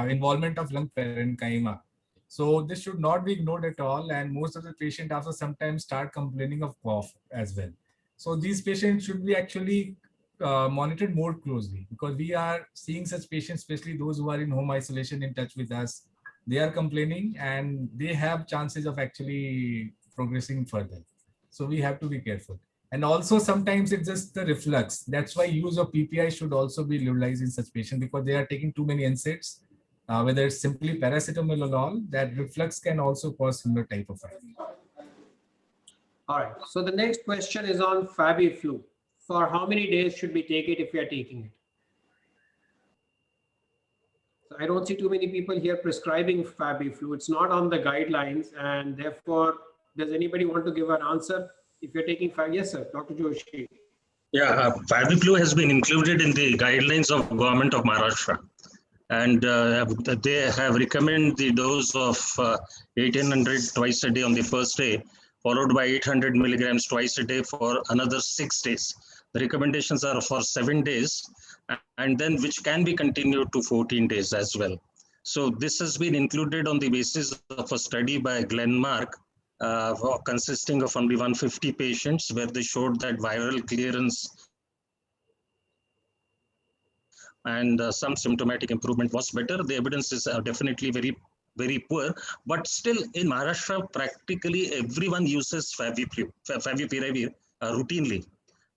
involvement of lung parenchyma. So this should not be ignored at all. And most of the patients also sometimes start complaining of cough as well. So these patients should be actually monitored more closely, because we are seeing such patients, especially those who are in home isolation, in touch with us. They are complaining and they have chances of actually progressing further. So we have to be careful. And also sometimes it's just the reflux. That's why use of PPI should also be utilized in such patients, because they are taking too many NSAIDs, whether it's simply paracetamol or all, that reflux can also cause similar type of effect. All right. So the next question is on FabiFlu. For how many days should we take it if we are taking it? So I don't see too many people here prescribing FabiFlu. It's not on the guidelines, and therefore, does anybody want to give an answer? If you're taking yes, sir, Dr. Joshi. Yeah, FabiFlu has been included in the guidelines of Government of Maharashtra, and they have recommended the dose of 1800 twice a day on the first day, followed by 800 milligrams twice a day for another 6 days. The recommendations are for 7 days, and then which can be continued to 14 days as well. So this has been included on the basis of a study by Glenmark, consisting of only 150 patients, where they showed that viral clearance and some symptomatic improvement was better. The evidence is definitely very poor, but still in Maharashtra, practically everyone uses favipiravir routinely,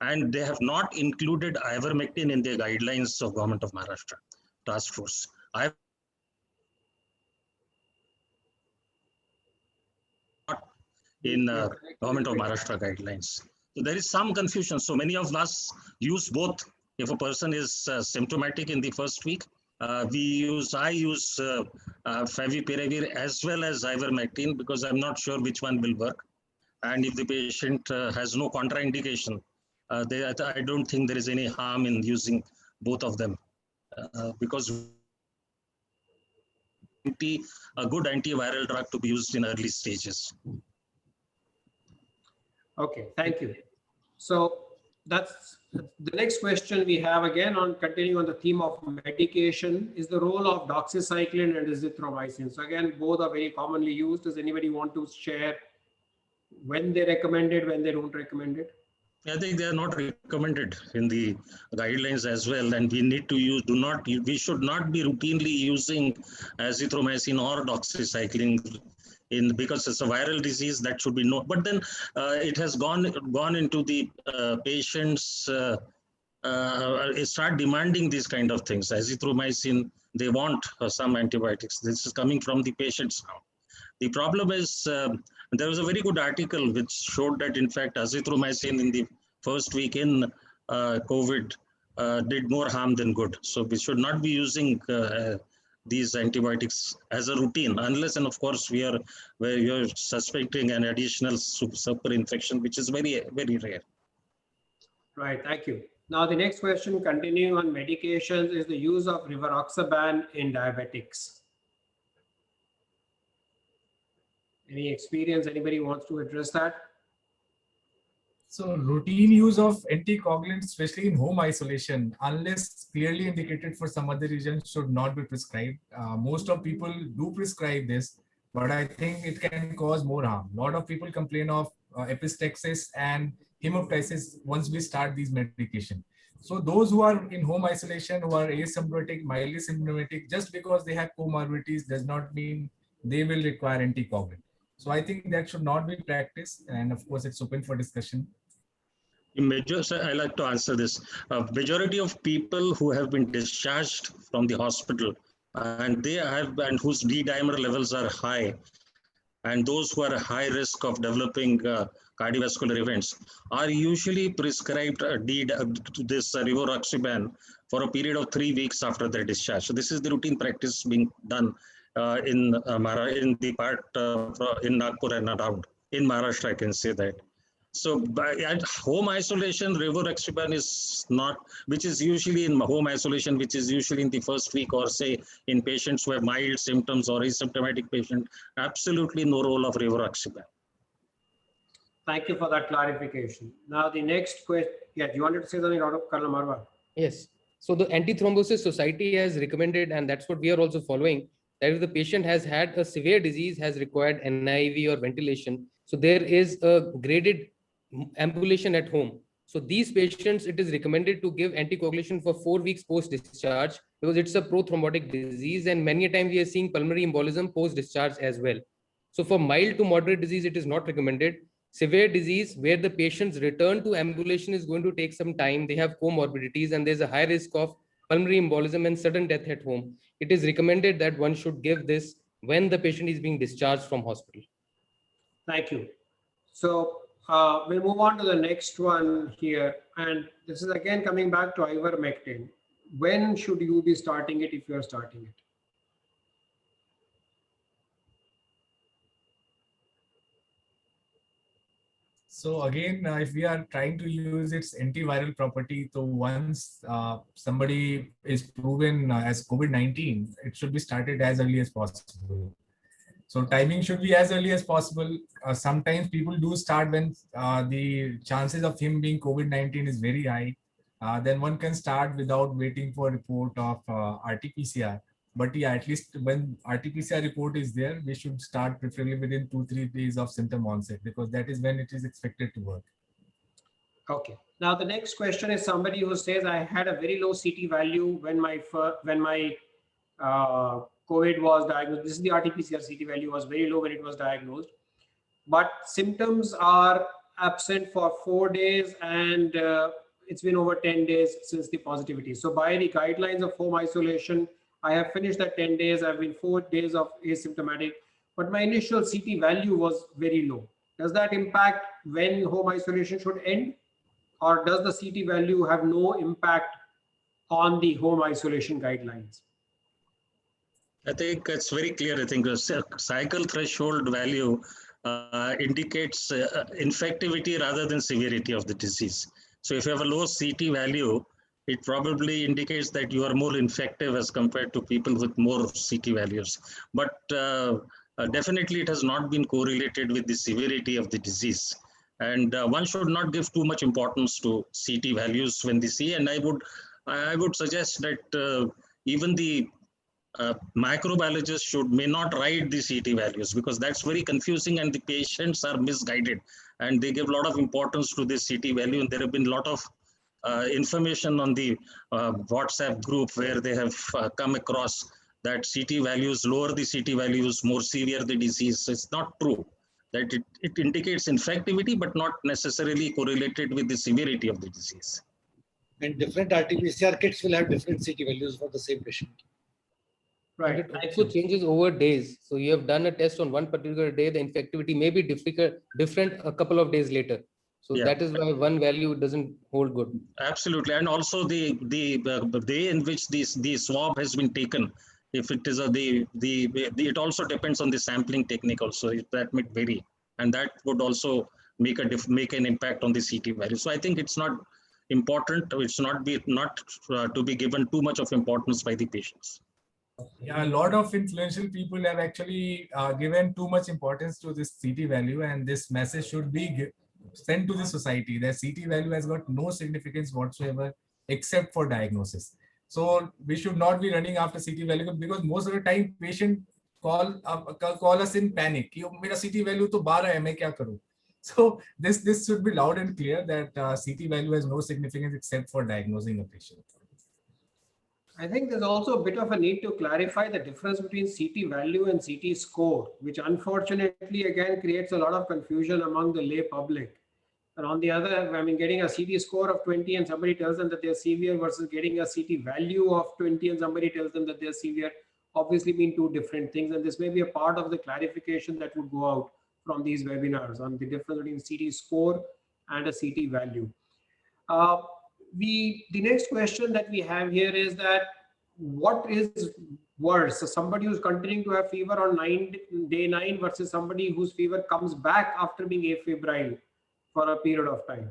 and they have not included ivermectin in their guidelines of Government of Maharashtra task force. In Government of Maharashtra guidelines. So there is some confusion. So many of us use both. If a person is symptomatic in the first week, I use favipiravir as well as ivermectin, because I'm not sure which one will work. And if the patient has no contraindication, I don't think there is any harm in using both of them, because a good antiviral drug to be used in early stages. Okay, thank you. So that's the next question we have, again on continuing on the theme of medication, is the role of doxycycline and azithromycin. So again, both are very commonly used. Does anybody want to share when they recommend it, when they don't recommend it? I think they are not recommended in the guidelines as well, and we need to use, we should not be routinely using azithromycin or doxycycline because it's a viral disease. That should be known. But then it has gone into the patients start demanding these kind of things. Azithromycin, they want some antibiotics. This is coming from the patients now. The problem is there was a very good article which showed that in fact azithromycin in the first week in COVID did more harm than good. So we should not be using these antibiotics as a routine, unless and of course where you're suspecting an additional super infection, which is very, very rare. Right, thank you. Now the next question, continuing on medications, is the use of rivaroxaban in diabetics. Any experience? Anybody wants to address that? So routine use of anticoagulants, especially in home isolation, unless clearly indicated for some other reason, should not be prescribed. Most of people do prescribe this, but I think it can cause more harm. A lot of people complain of epistaxis and hemoptysis once we start these medication. So those who are in home isolation, who are asymptomatic, mildly symptomatic, just because they have comorbidities does not mean they will require anticoagulant. So I think that should not be practiced, and of course it's open for discussion. I like to answer this. Majority of people who have been discharged from the hospital and whose D-dimer levels are high, and those who are at high risk of developing cardiovascular events are usually prescribed this rivaroxaban for a period of 3 weeks after their discharge. So this is the routine practice being done in the part in Nagpur and around. In Maharashtra, I can say that. So at home isolation, rivaroxaban is not, which is usually in home isolation, which is usually in the first week, or say in patients who have mild symptoms or asymptomatic patient, absolutely no role of rivaroxaban. Thank you for that clarification. Now the next question, yeah, do you wanted to say something, Colonel Marwa? Yes. So the Anti-Thrombosis Society has recommended, and that's what we are also following, that if the patient has had a severe disease, has required NIV or ventilation, so there is a graded ambulation at home. So these patients, it is recommended to give anticoagulation for 4 weeks post-discharge, because it's a prothrombotic disease, and many a time we are seeing pulmonary embolism post-discharge as well. So for mild to moderate disease, it is not recommended. Severe disease, where the patient's return to ambulation is going to take some time, they have comorbidities, and there's a high risk of pulmonary embolism and sudden death at home, it is recommended that one should give this when the patient is being discharged from hospital. Thank you. So we'll move on to the next one here. And this is again coming back to ivermectin. When should you be starting it if you are starting it? So again, if we are trying to use its antiviral property, so once somebody is proven as COVID-19, it should be started as early as possible. So timing should be as early as possible. Sometimes people do start when the chances of him being COVID-19 is very high. Then one can start without waiting for report of RT-PCR. But yeah, at least when RT-PCR report is there, we should start preferably within 2-3 days of symptom onset, because that is when it is expected to work. Okay. Now the next question is somebody who says, I had a very low CT value when my COVID was diagnosed. This is the RT-PCR CT value was very low when it was diagnosed, but symptoms are absent for 4 days, and it's been over 10 days since the positivity. So by the guidelines of home isolation, I have finished that 10 days. I've been 4 days of asymptomatic, but my initial CT value was very low. Does that impact when home isolation should end? Or does the CT value have no impact on the home isolation guidelines? I think it's very clear. I think the cycle threshold value indicates infectivity rather than severity of the disease. So if you have a low CT value, it probably indicates that you are more infective as compared to people with more CT values. But definitely it has not been correlated with the severity of the disease. And one should not give too much importance to CT values when they see. And I would suggest that even the microbiologists may not write the CT values, because that's very confusing and the patients are misguided and they give a lot of importance to this CT value. And there have been a lot of information on the WhatsApp group where they have come across that CT values, lower the CT values, more severe the disease. It's not true. That it indicates infectivity, but not necessarily correlated with the severity of the disease. And different RT-PCR kits will have different CT values for the same patient. Right. And it also changes over days. So you have done a test on one particular day, the infectivity may be different a couple of days later. So Yeah. that is why one value doesn't hold good. Absolutely, and also the day in which the swab has been taken, if it is it also depends on the sampling technique also. That might vary, and that would also make an impact on the CT value. So I think it's not important. It's not to be given too much of importance by the patients. Yeah, a lot of influential people have actually given too much importance to this CT value, and this message should be sent to the society that CT value has got no significance whatsoever except for diagnosis. So we should not be running after CT value, because most of the time patient call us in panic. Mera CT value to 12 hai, main kya karu? So this should be loud and clear that CT value has no significance except for diagnosing a patient. I think there's also a bit of a need to clarify the difference between CT value and CT score, which unfortunately again creates a lot of confusion among the lay public. And on the other, I mean, getting a CT score of 20 and somebody tells them that they're severe versus getting a CT value of 20 and somebody tells them that they're severe. obviously mean two different things. And this may be a part of the clarification that would go out from these webinars on the difference between CT score and a CT value. The next question that we have here is that what is worse? So somebody who's continuing to have fever on day 9 versus somebody whose fever comes back after being afebrile for a period of time?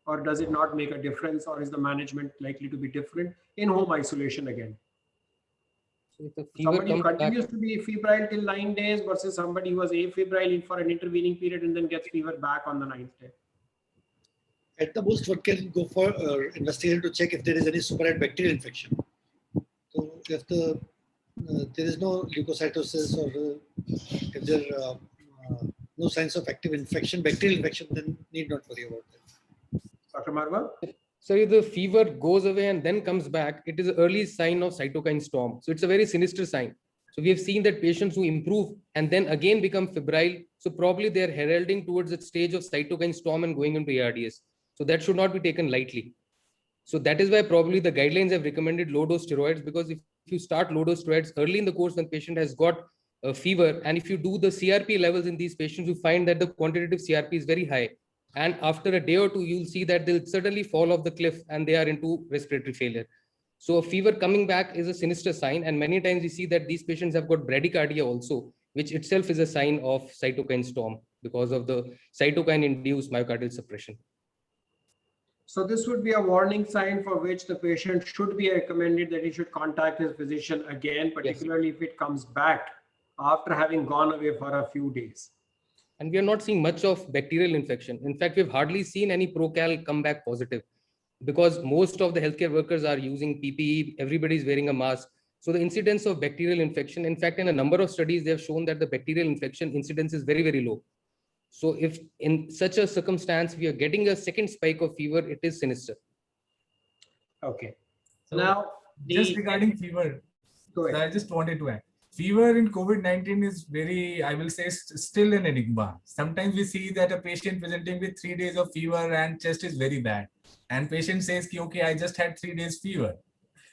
Or does it not make a difference, or is the management likely to be different in home isolation again? So if the fever Somebody who comes continues back, to be febrile till 9 days versus somebody who was afebrile for an intervening period and then gets fever back on the 9th day. At the most, one can go for investigation to check if there is any superadd bacterial infection. So if there is no leukocytosis, or if there are no signs of active infection, bacterial infection, then need not worry about that. Dr. Marwa? so if the fever goes away and then comes back, it is an early sign of cytokine storm. So it's a very sinister sign. So we have seen that patients who improve and then again become febrile, so probably they are heralding towards a stage of cytokine storm and going into ARDS. So that should not be taken lightly. So that is why probably the guidelines have recommended low dose steroids, because if you start low dose steroids early in the course when patient has got a fever, and if you do the CRP levels in these patients, you find that the quantitative CRP is very high. And after a day or two, you'll see that they'll certainly fall off the cliff and they are into respiratory failure. So a fever coming back is a sinister sign. And many times we see that these patients have got bradycardia also, which itself is a sign of cytokine storm because of the cytokine induced myocardial suppression. So this would be a warning sign for which the patient should be recommended that he should contact his physician again, particularly if it comes back after having gone away for a few days. And we are not seeing much of bacterial infection. In fact, we've hardly seen any procal come back positive, because most of the healthcare workers are using PPE, everybody's wearing a mask. So the incidence of bacterial infection, in fact, in a number of studies, they have shown that the bacterial infection incidence is very, very low. So if in such a circumstance, we are getting a second spike of fever, it is sinister. Okay. So Now, just regarding fever, go ahead. I just wanted to add. Fever in COVID-19 is very, I will say, still an enigma. Sometimes we see that a patient presenting with 3 days of fever and chest is very bad. And patient says, okay, I just had 3 days fever.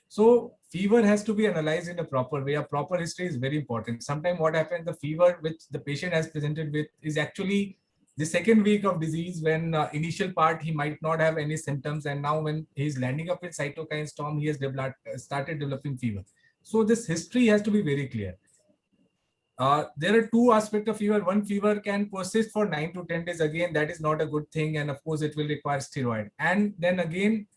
So fever has to be analyzed in a proper way. A proper history is very important. Sometimes what happens, the fever which the patient has presented with is actually the second week of disease, when initial part he might not have any symptoms. And now when he's landing up with cytokine storm, he has started developing fever. So this history has to be very clear. There are two aspects of fever. One, fever can persist for 9 to 10 days. Again, that is not a good thing. And of course, it will require steroid. And then again,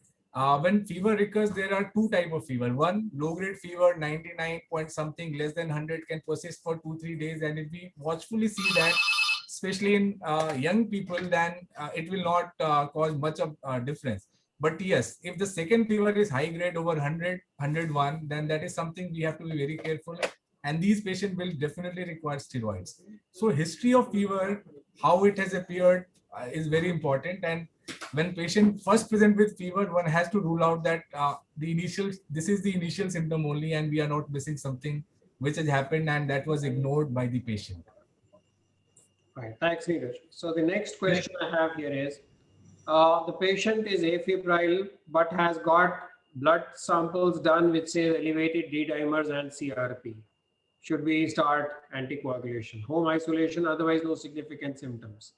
when fever recurs, there are two types of fever. One, low-grade fever, 99 point something, less than 100, can persist for 2-3 days. And if we watchfully see that, especially in young people, then it will not cause much of difference. But yes, if the second fever is high grade over 100, 101, then that is something we have to be very careful. And these patients will definitely require steroids. So history of fever, how it has appeared is very important. And when patient first present with fever, one has to rule out that this is the initial symptom only, and we are not missing something which has happened and that was ignored by the patient. Right. Thanks, Neeraj. So the next question I have here is, the patient is afebrile but has got blood samples done which say elevated D-dimers and CRP. Should we start anticoagulation? Home isolation, otherwise no significant symptoms.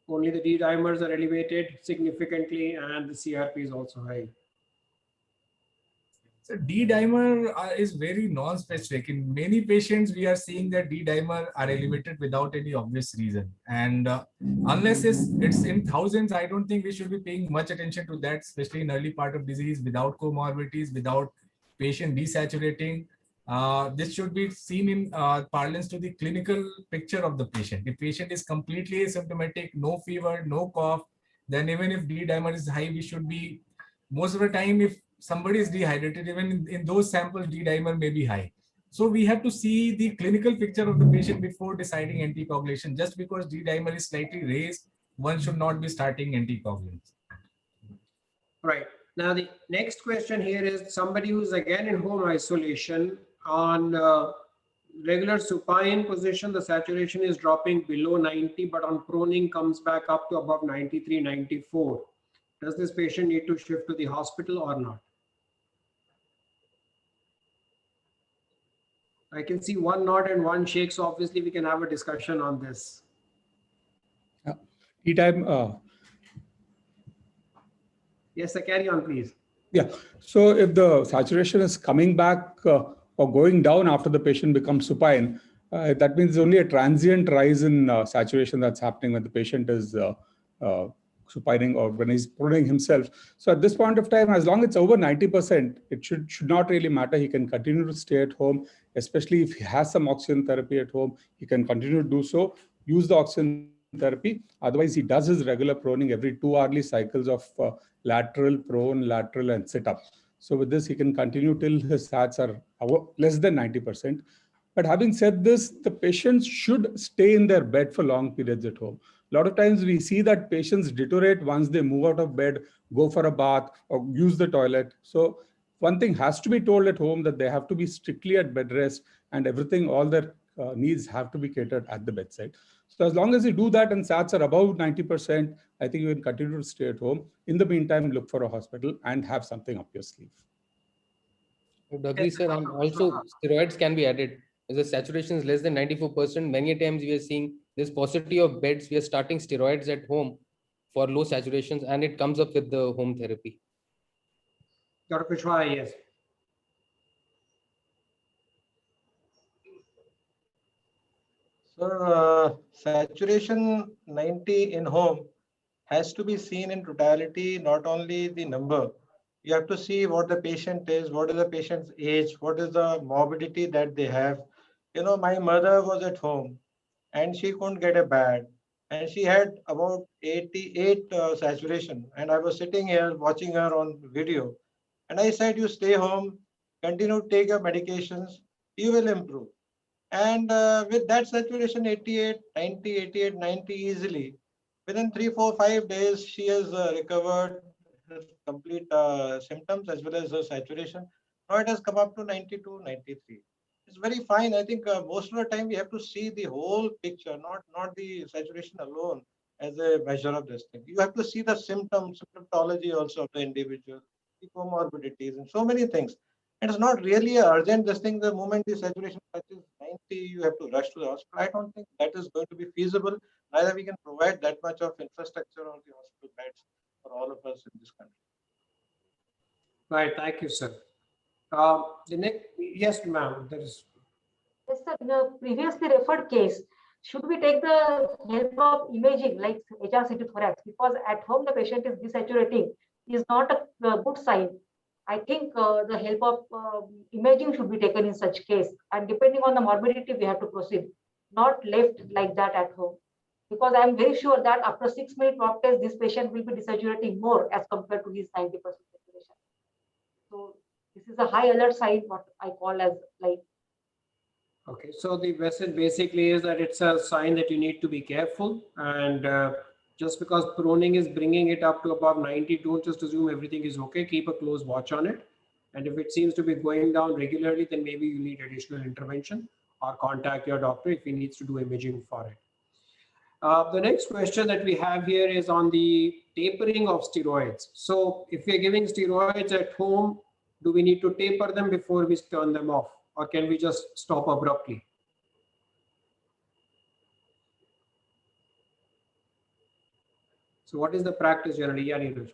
Only the D-dimers are elevated significantly and the CRP is also high. So D-dimer is very non-specific. In many patients, we are seeing that D-dimer are elevated without any obvious reason. And unless it's in thousands, I don't think we should be paying much attention to that, especially in early part of disease, without comorbidities, without patient desaturating. This should be seen in parlance to the clinical picture of the patient. If patient is completely asymptomatic, no fever, no cough, then even if D-dimer is high, we should be, most of the time, if somebody is dehydrated, even in those samples, D-dimer may be high. So we have to see the clinical picture of the patient before deciding anticoagulation. Just because D-dimer is slightly raised, one should not be starting anticoagulants. Right. Now, the next question here is somebody who's again in home isolation on regular supine position, the saturation is dropping below 90, but on proning comes back up to above 93, 94. Does this patient need to shift to the hospital or not? I can see one nod and one shake, so obviously we can have a discussion on this. Tea time. Yes, sir, carry on, please. Yeah. So if the saturation is coming back or going down after the patient becomes supine, that means only a transient rise in saturation that's happening when the patient is supining or when he's proning himself. So at this point of time, as long as it's over 90%, it should not really matter. He can continue to stay at home, especially if he has some oxygen therapy at home. He can continue to do so, use the oxygen therapy. Otherwise, he does his regular proning every 2 hourly cycles of lateral, prone, lateral, and sit up. So with this, he can continue till his sats are less than 90%. But having said this, the patients should stay in their bed for long periods at home. A lot of times we see that patients deteriorate once they move out of bed, go for a bath, or use the toilet. So one thing has to be told at home, that they have to be strictly at bed rest, and everything, all their needs have to be catered at the bedside. So as long as you do that and SATs are above 90%, I think you can continue to stay at home. In the meantime, look for a hospital and have something up your sleeve. I would agree, sir. And also steroids can be added. As the saturation is less than 94%, many times we are seeing this paucity of beds. We are starting steroids at home for low saturations, and it comes up with the home therapy. Dr. Kushwaha, yes. So saturation 90 in home has to be seen in totality, not only the number. You have to see what the patient is, what is the patient's age, what is the morbidity that they have. You know, my mother was at home and she couldn't get a bed, and she had about 88 saturation, and I was sitting here watching her on video, and I said, you stay home, continue to take your medications, you will improve. And with that saturation 88, 90, 88, 90 easily, within 3, 4, 5 days, she has recovered her complete symptoms as well as her saturation. Now it has come up to 92, 93. It's very fine. I think most of the time we have to see the whole picture, not the saturation alone as a measure of this thing. You have to see the symptoms, symptomatology also of the individual, the comorbidities, and so many things. And it's not really urgent, this thing. The moment the saturation touches 90, you have to rush to the hospital. I don't think that is going to be feasible. Neither we can provide that much of infrastructure or the hospital beds for all of us in this country. Right, thank you, sir. The next, yes, ma'am, there is. Yes, sir. In the previously referred case, should we take the help of imaging like HRCT thorax? Because at home the patient is desaturating is not a good sign. I think the help of imaging should be taken in such case, and depending on the morbidity, we have to proceed, not left like that at home. Because I'm very sure that after 6 minute walk test, this patient will be desaturating more as compared to his 90% saturation. So this is a high alert sign, what I call as like. Okay, so the message basically is that it's a sign that you need to be careful, and just because proning is bringing it up to above 90, don't just assume everything is okay. Keep a close watch on it. And if it seems to be going down regularly, then maybe you need additional intervention or contact your doctor if he needs to do imaging for it. The next question that we have here is on the tapering of steroids. So if we're giving steroids at home, do we need to taper them before we turn them off, or can we just stop abruptly? So what is the practice generally? Yeah, Neeraj.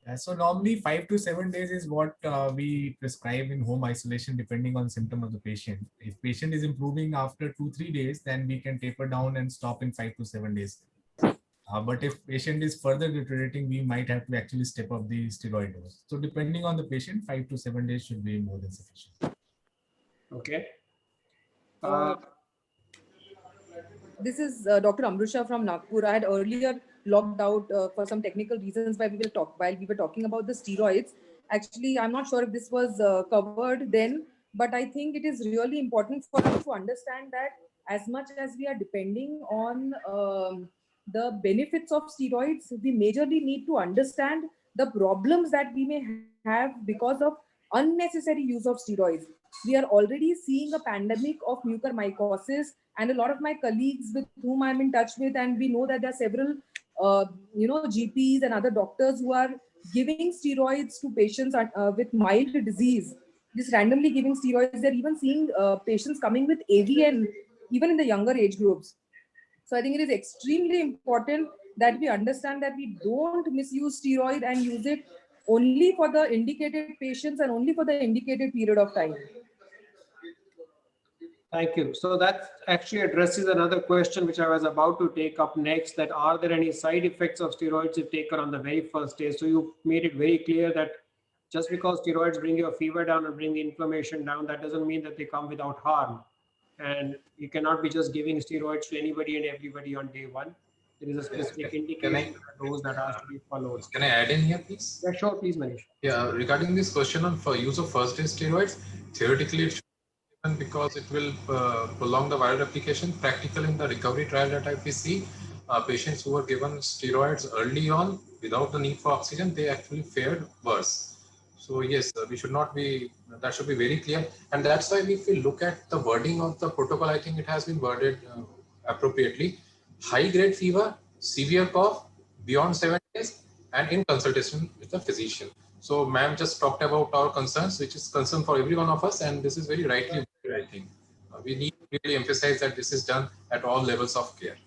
Yeah, so normally 5 to 7 days is what we prescribe in home isolation depending on symptom of the patient. If patient is improving after 2-3 days, then we can taper down and stop in 5 to 7 days. But if patient is further deteriorating, we might have to actually step up the steroid dose. So depending on the patient, 5 to 7 days should be more than sufficient. Okay. This is Dr. Amrusha from Nagpur. I had earlier logged out for some technical reasons while we were talking about the steroids. Actually, I'm not sure if this was covered then, but I think it is really important for us to understand that as much as we are depending on the benefits of steroids, we majorly need to understand the problems that we may have because of unnecessary use of steroids. We are already seeing a pandemic of mucormycosis, and a lot of my colleagues with whom I'm in touch with, and we know that there are several GPs and other doctors who are giving steroids to patients with mild disease. just randomly giving steroids. They're even seeing patients coming with AVN even in the younger age groups. So I think it is extremely important that we understand that we don't misuse steroid and use it only for the indicated patients and only for the indicated period of time. Thank you. So that actually addresses another question which I was about to take up next, that are there any side effects of steroids if taken on the very first day? So you made it very clear that just because steroids bring your fever down and bring the inflammation down, that doesn't mean that they come without harm. And you cannot be just giving steroids to anybody and everybody on day one. There is a specific indication for those that has to be followed. Can I add in here, please? Yeah, sure, please, Manish. Yeah, regarding this question on for use of first day steroids, theoretically it should be given because it will prolong the viral replication. Practically in the recovery trial that we see, patients who were given steroids early on without the need for oxygen, they actually fared worse. So yes, we should not be, that should be very clear. And that's why if we look at the wording of the protocol, I think it has been worded appropriately. High grade fever, severe cough, beyond 7 days, and in consultation with the physician. So ma'am just talked about our concerns, which is concern for every one of us. And this is very rightly, I think. We need to really emphasize that this is done at all levels of care.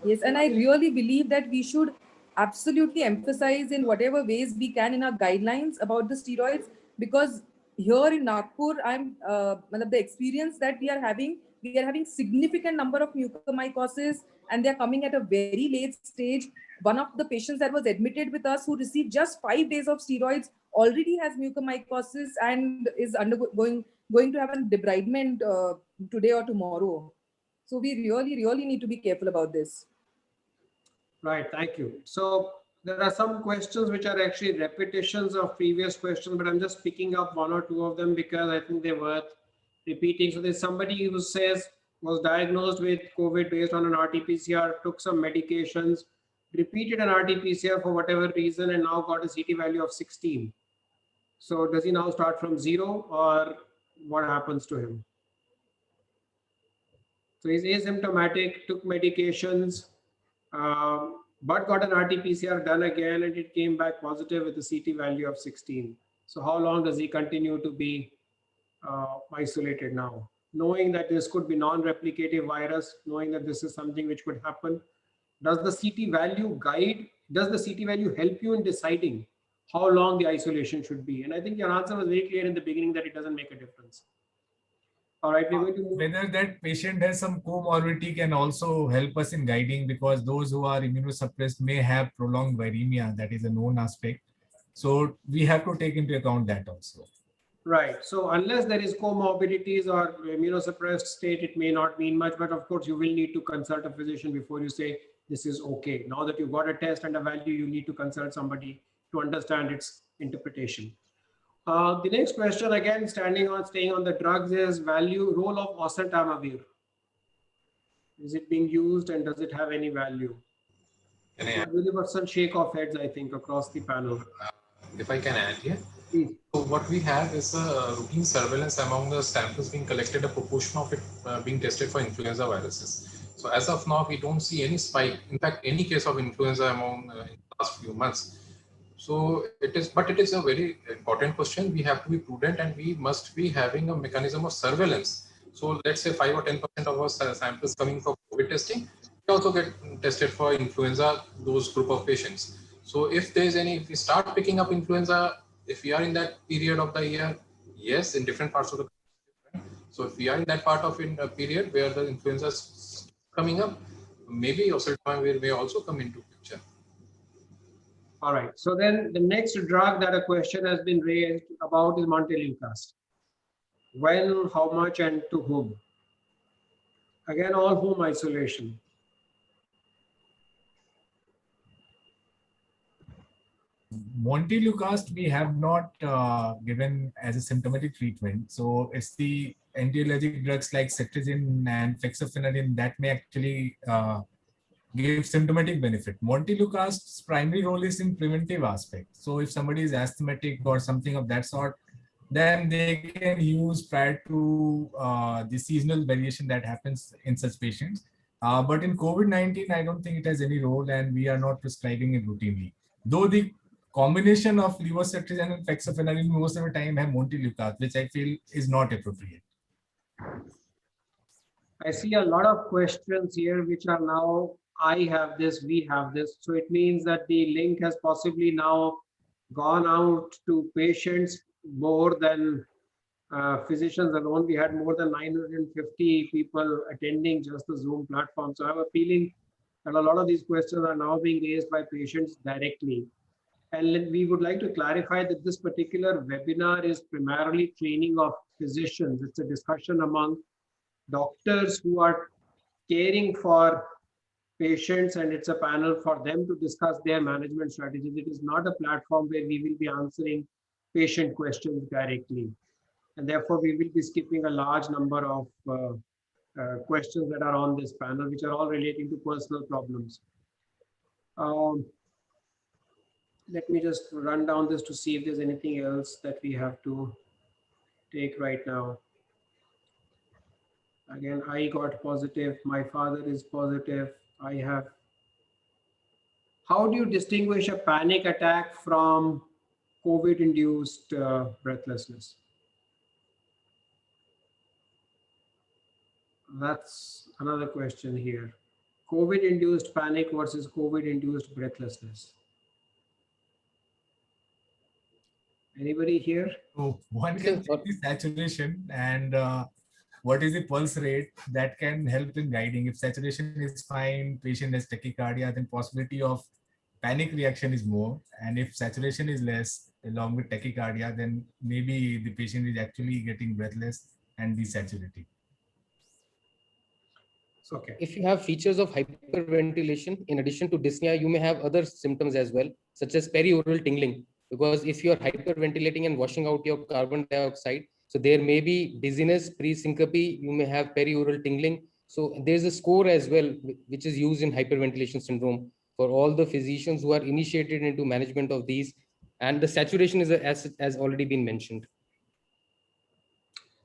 Yes, and I really believe that we should absolutely emphasize in whatever ways we can in our guidelines about the steroids, because here in Nagpur, the experience that we are having significant number of mucormycosis, and they're coming at a very late stage. One of the patients that was admitted with us who received just 5 days of steroids already has mucormycosis and is going to have a debridement today or tomorrow. So we really need to be careful about this. Right, thank you. So there are some questions which are actually repetitions of previous questions, but I'm just picking up one or two of them because I think they're worth repeating. So there's somebody who says was diagnosed with COVID based on an RT-PCR, took some medications, repeated an RT-PCR for whatever reason, and now got a CT value of 16. So does he now start from 0, or what happens to him? So he's asymptomatic, took medications, but got an RT-PCR done again, and it came back positive with a CT value of 16. So how long does he continue to be isolated now? Knowing that this could be non-replicative virus, knowing that this is something which could happen, does the CT value help you in deciding how long the isolation should be? And I think your answer was very clear in the beginning that it doesn't make a difference. All right, we're going to move. Whether that patient has some comorbidity can also help us in guiding, because those who are immunosuppressed may have prolonged viremia. That is a known aspect. So we have to take into account that also. Right. So unless there is comorbidities or immunosuppressed state, it may not mean much, but of course you will need to consult a physician before you say this is okay. Now that you've got a test and a value, you need to consult somebody to understand its interpretation. The next question, again, staying on the drugs, is role of oseltamivir. Is it being used and does it have any value? Universal shake of heads, I think, across the panel. If I can add here. Please. So what we have is a routine surveillance among the samples being collected, a proportion of it being tested for influenza viruses. So as of now, we don't see any spike, in fact, any case of influenza among in the last few months. So it is a very important question. We have to be prudent and we must be having a mechanism of surveillance. So let's say 5 or 10% of our samples coming for COVID testing, we also get tested for influenza, those group of patients. So if we start picking up influenza, if we are in that period of the year, yes, in different parts of the country. So if we are in that part of a period where the influenza is coming up, maybe oseltamivir may also come into picture. All right. So then the next drug that a question has been raised about is montelukast. When, how much, and to whom? Again, all home isolation. Montelukast we have not given as a symptomatic treatment. So it's the anti-allergic drugs like cetirizine and fexofenadine that may actually give symptomatic benefit. Montelukast's primary role is in preventive aspect. So if somebody is asthmatic or something of that sort, then they can use prior to the seasonal variation that happens in such patients. But in COVID-19, I don't think it has any role, and we are not prescribing it routinely. Though the combination of levocetirizine and fexofenadine most of the time have montelukast, which I feel is not appropriate. I see a lot of questions here which are now, I have this, we have this. So it means that the link has possibly now gone out to patients more than physicians alone. We had more than 950 people attending just the Zoom platform. So I have a feeling that a lot of these questions are now being raised by patients directly. And we would like to clarify that this particular webinar is primarily training of physicians. It's a discussion among doctors who are caring for patients, and it's a panel for them to discuss their management strategies. It is not a platform where we will be answering patient questions directly. And therefore, we will be skipping a large number of questions that are on this panel, which are all relating to personal problems. Let me just run down this to see if there's anything else that we have to take right now. Again, I got positive. My father is positive. I have. How do you distinguish a panic attack from COVID-induced breathlessness? That's another question here. COVID-induced panic versus COVID-induced breathlessness. Anybody here? So one can check the saturation and what is the pulse rate that can help in guiding. If saturation is fine, patient has tachycardia, then possibility of panic reaction is more. And if saturation is less, along with tachycardia, then maybe the patient is actually getting breathless and desaturating. Okay. If you have features of hyperventilation, in addition to dyspnea, you may have other symptoms as well, such as perioral tingling. Because if you are hyperventilating and washing out your carbon dioxide, so there may be dizziness, pre-syncope, you may have perioral tingling. So there's a score as well, which is used in hyperventilation syndrome for all the physicians who are initiated into management of these. And the saturation is as already been mentioned.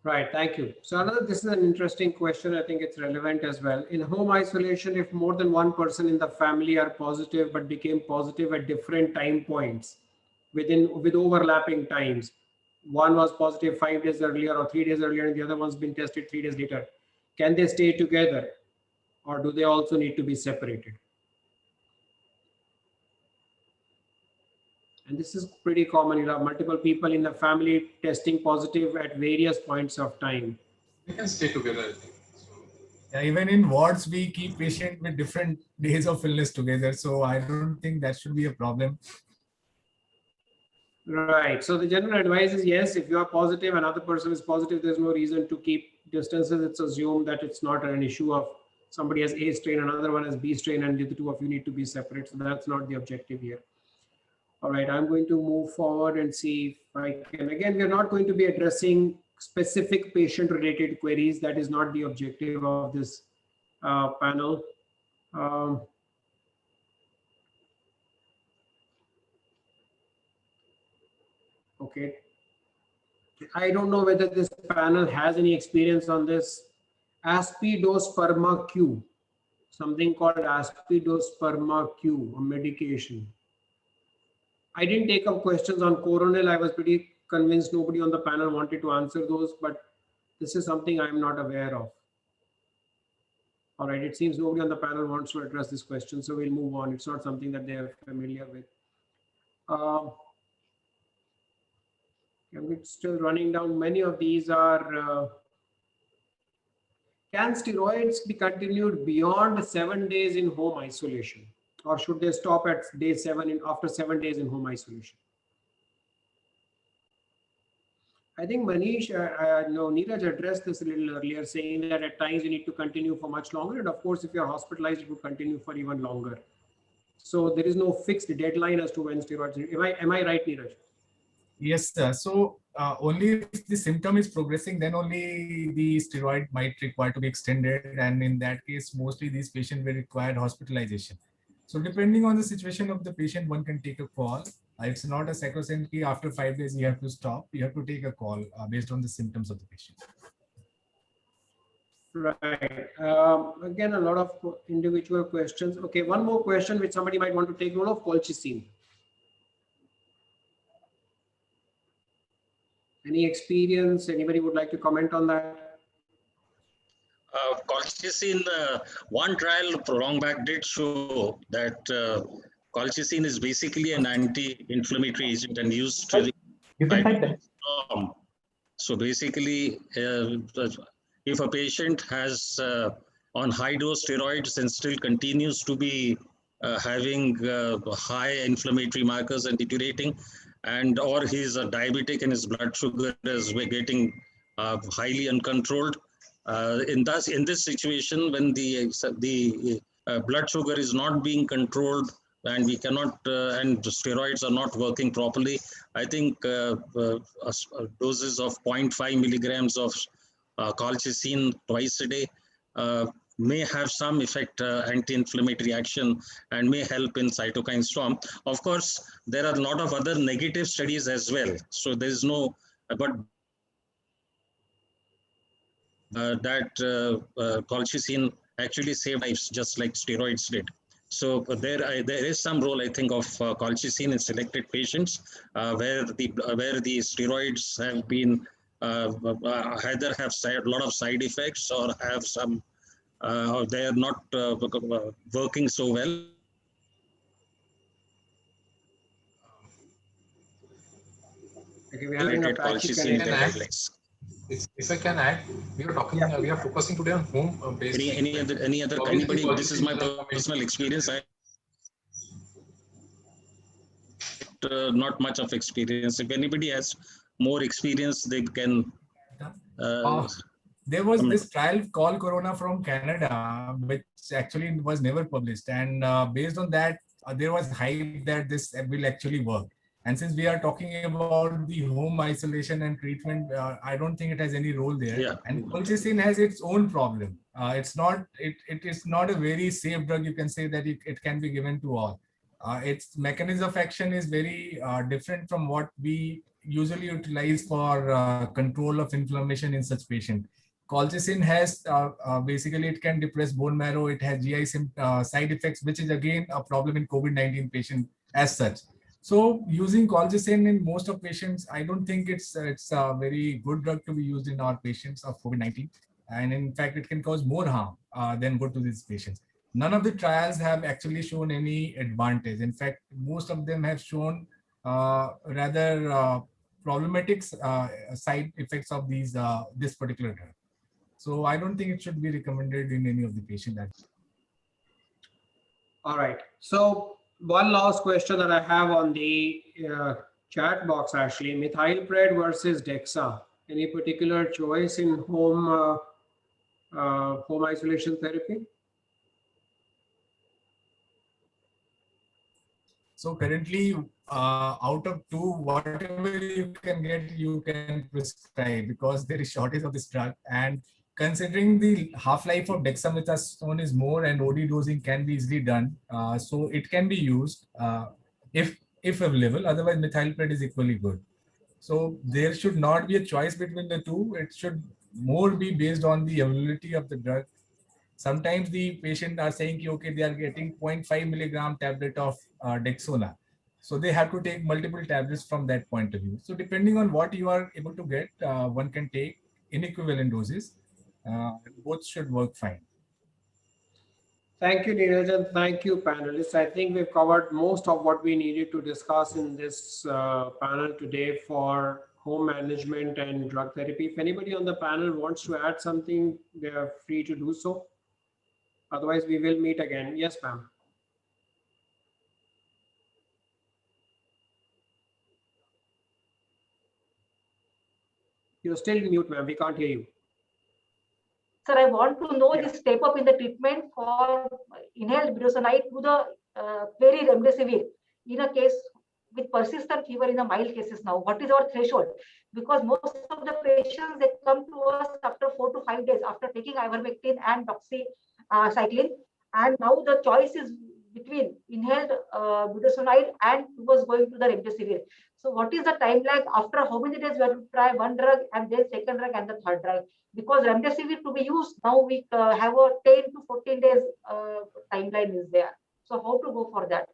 Right, thank you. So this is an interesting question. I think it's relevant as well. In home isolation, if more than one person in the family are positive but became positive at different time points with overlapping times, one was positive 5 days earlier or 3 days earlier and the other one's been tested 3 days later, can they stay together or do they also need to be separated? And this is pretty common. You have multiple people in the family testing positive at various points of time. We can stay together, I think. Yeah, even in wards, we keep patients with different days of illness together. So I don't think that should be a problem. Right. So the general advice is, yes, if you are positive, another person is positive, there's no reason to keep distances. It's assumed that it's not an issue of somebody has A strain, another one has B strain, and the two of you need to be separate. So that's not the objective here. All right, I'm going to move forward and see if I can. Again, we're not going to be addressing specific patient-related queries. That is not the objective of this panel. Okay. I don't know whether this panel has any experience on this. Aspidosperma Q, something called Aspidosperma Q, a medication. I didn't take up questions on coronal. I was pretty convinced nobody on the panel wanted to answer those, but this is something I'm not aware of. All right, it seems nobody on the panel wants to address this question, so we'll move on. It's not something that they are familiar with. I'm still running down. Many of these are, can steroids be continued beyond 7 days in home isolation? Or should they stop at day 7 after 7 days in home isolation? I think Manish, no, Neeraj addressed this a little earlier, saying that at times you need to continue for much longer. And of course, if you're hospitalized, it would continue for even longer. So there is no fixed deadline as to when steroids. Am I right, Neeraj? Yes, sir. So only if the symptom is progressing, then only the steroid might require to be extended. And in that case, mostly these patients will require hospitalization. So depending on the situation of the patient, one can take a call. It's not a sacrosanct after 5 days you have to stop. You have to take a call based on the symptoms of the patient. Right. Again, a lot of individual questions. Okay, one more question which somebody might want to take note of: colchicine. Any experience? Anybody would like to comment on that? Colchicine, one trial long back did show that colchicine is basically an anti-inflammatory agent and used to You can type that. So basically, if a patient has on high dose steroids and still continues to be having high inflammatory markers and deteriorating, and or he's a diabetic and his blood sugar is getting highly uncontrolled, in this situation, when the blood sugar is not being controlled and we cannot and steroids are not working properly, I think doses of 0.5 milligrams of colchicine twice a day may have some effect, anti-inflammatory action, and may help in cytokine storm. Of course, there are a lot of other negative studies as well. So there is no, but that colchicine actually saved lives just like steroids did. So there is some role, I think, of colchicine in selected patients where the steroids have been either have a lot of side effects or have some or they are not working so well. Okay, we are having a patchy connection. If I can add, we are talking. We are focusing today on home-based. Anybody? This is my personal experience. Not much of experience. If anybody has more experience, they can. There was this trial called Corona from Canada, which actually was never published, and based on that, there was hype that this will actually work. And since we are talking about the home isolation and treatment, I don't think it has any role there. Yeah. And colchicine has its own problem. It is not a very safe drug. You can say that it can be given to all. Its mechanism of action is very different from what we usually utilize for control of inflammation in such patients. Colchicine has basically it can depress bone marrow. It has GI side effects, which is again a problem in COVID-19 patient as such. So using colchicine in most of patients, I don't think it's a very good drug to be used in our patients of COVID-19. And in fact, it can cause more harm than good to these patients. None of the trials have actually shown any advantage. In fact, most of them have shown rather problematic side effects of this particular drug. So I don't think it should be recommended in any of the patients. All right. So one last question that I have on the chat box, actually, methylpred versus Dexa. Any particular choice in home isolation therapy? So currently, out of two, whatever you can get, you can prescribe because there is shortage of this drug. And considering the half-life of dexamethasone is more and OD dosing can be easily done, so it can be used if available. Otherwise, methylpred is equally good. So there should not be a choice between the two. It should more be based on the availability of the drug. Sometimes the patient are saying, okay, they are getting 0.5 milligram tablet of Dexona. So they have to take multiple tablets from that point of view. So depending on what you are able to get, one can take in equivalent doses. Both should work fine. Thank you, Neeraj. Thank you, panelists. I think we've covered most of what we needed to discuss in this panel today for home management and drug therapy. If anybody on the panel wants to add something, they are free to do so. Otherwise, we will meet again. Yes, ma'am. You're still mute, ma'am. We can't hear you. Sir, I want to know the step up in the treatment for inhaled budesonide to the remdesivir in a case with persistent fever in the mild cases now. What is our threshold? Because most of the patients, they come to us after 4 to 5 days after taking ivermectin and doxycycline. And now the choice is between inhaled budesonide and was going to the remdesivir. So what is the time lag? After how many days we have to try one drug and then second drug and the third drug? Because remdesivir to be used, now we have a 10 to 14 days timeline is there. So how to go for that?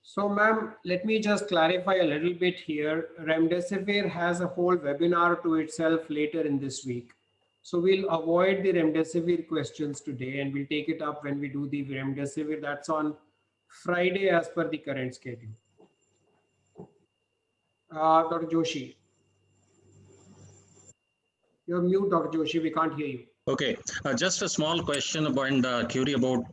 So ma'am, let me just clarify a little bit here. Remdesivir has a whole webinar to itself later in this week. So we'll avoid the Remdesivir questions today and we'll take it up when we do the Remdesivir. That's on Friday as per the current schedule. Dr. Joshi. You're mute, Dr. Joshi. We can't hear you. Okay, just a small question about query about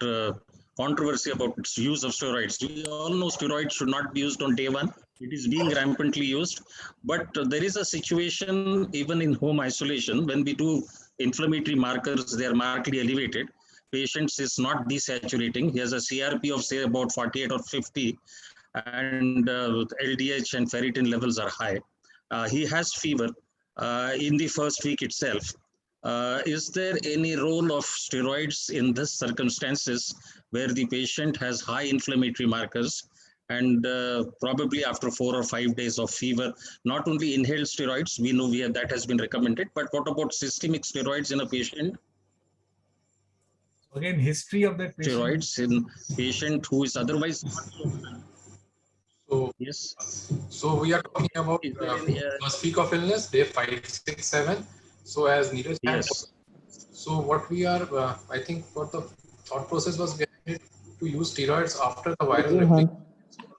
controversy about its use of steroids. We all know steroids should not be used on day one. It is being rampantly used, but there is a situation even in home isolation when we do inflammatory markers, they are markedly elevated. Patient is not desaturating. He has a CRP of say about 48 or 50, and LDH and ferritin levels are high. He has fever in the first week itself. Is there any role of steroids in this circumstances where the patient has high inflammatory markers and probably after 4 or 5 days of fever, not only inhaled steroids, we know that has been recommended, but what about systemic steroids in a patient? Again, history of that patient. Steroids in patient who is otherwise not. So yes. So we are talking about first week of illness, day 5, 6, 7. So as Neeraj yes. So what we are, I think what the thought process was behind it, to use steroids after the viral replication,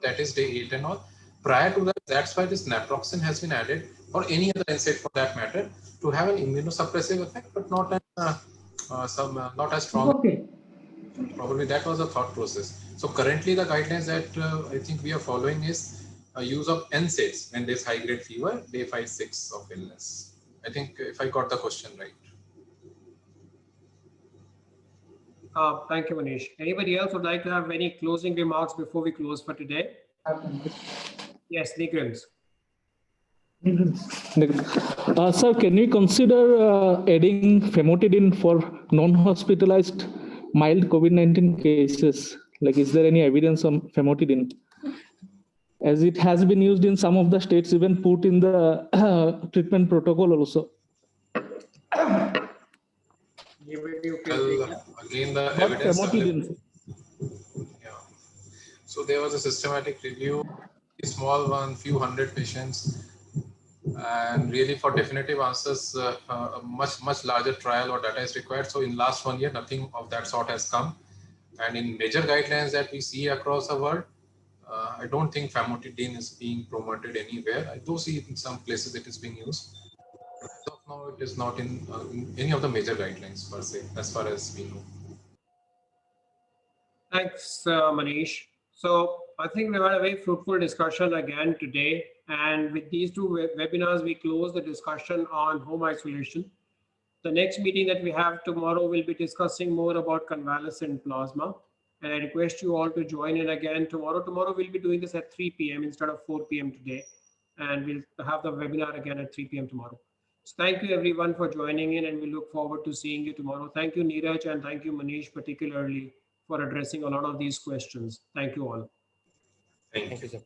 that is day 8 and all. Prior to that, that's why this naproxen has been added, or any other NSAID for that matter, to have an immunosuppressive effect, but not not as strong. Okay. Probably that was the thought process. So currently the guidelines that I think we are following is use of NSAIDs when there's high grade fever, day 5, 6 of illness. I think if I got the question right. Thank you, Manish. Anybody else would like to have any closing remarks before we close for today? Yes, Nigrams. Sir, can we consider adding famotidine for non-hospitalized mild COVID-19 cases? Like, is there any evidence on famotidine? As it has been used in some of the states, even put in the treatment protocol also. Well, again, the evidence. Yeah. So there was a systematic review, a small one, few hundred patients, and really for definitive answers, a much larger trial or data is required. So in last 1 year, nothing of that sort has come. And in major guidelines that we see across the world, I don't think famotidine is being promoted anywhere. I do see in some places it is being used. As of now, it is not in any of the major guidelines per se, as far as we know. Thanks, Manish. So I think we've had a very fruitful discussion again today. And with these two webinars, we close the discussion on home isolation. The next meeting that we have tomorrow will be discussing more about convalescent plasma. And I request you all to join in again tomorrow. Tomorrow we'll be doing this at 3 p.m. instead of 4 p.m. today. And we'll have the webinar again at 3 p.m. tomorrow. So thank you everyone for joining in, and we look forward to seeing you tomorrow. Thank you, Neeraj, and thank you, Manish, particularly for addressing a lot of these questions. Thank you all. Thank you, sir.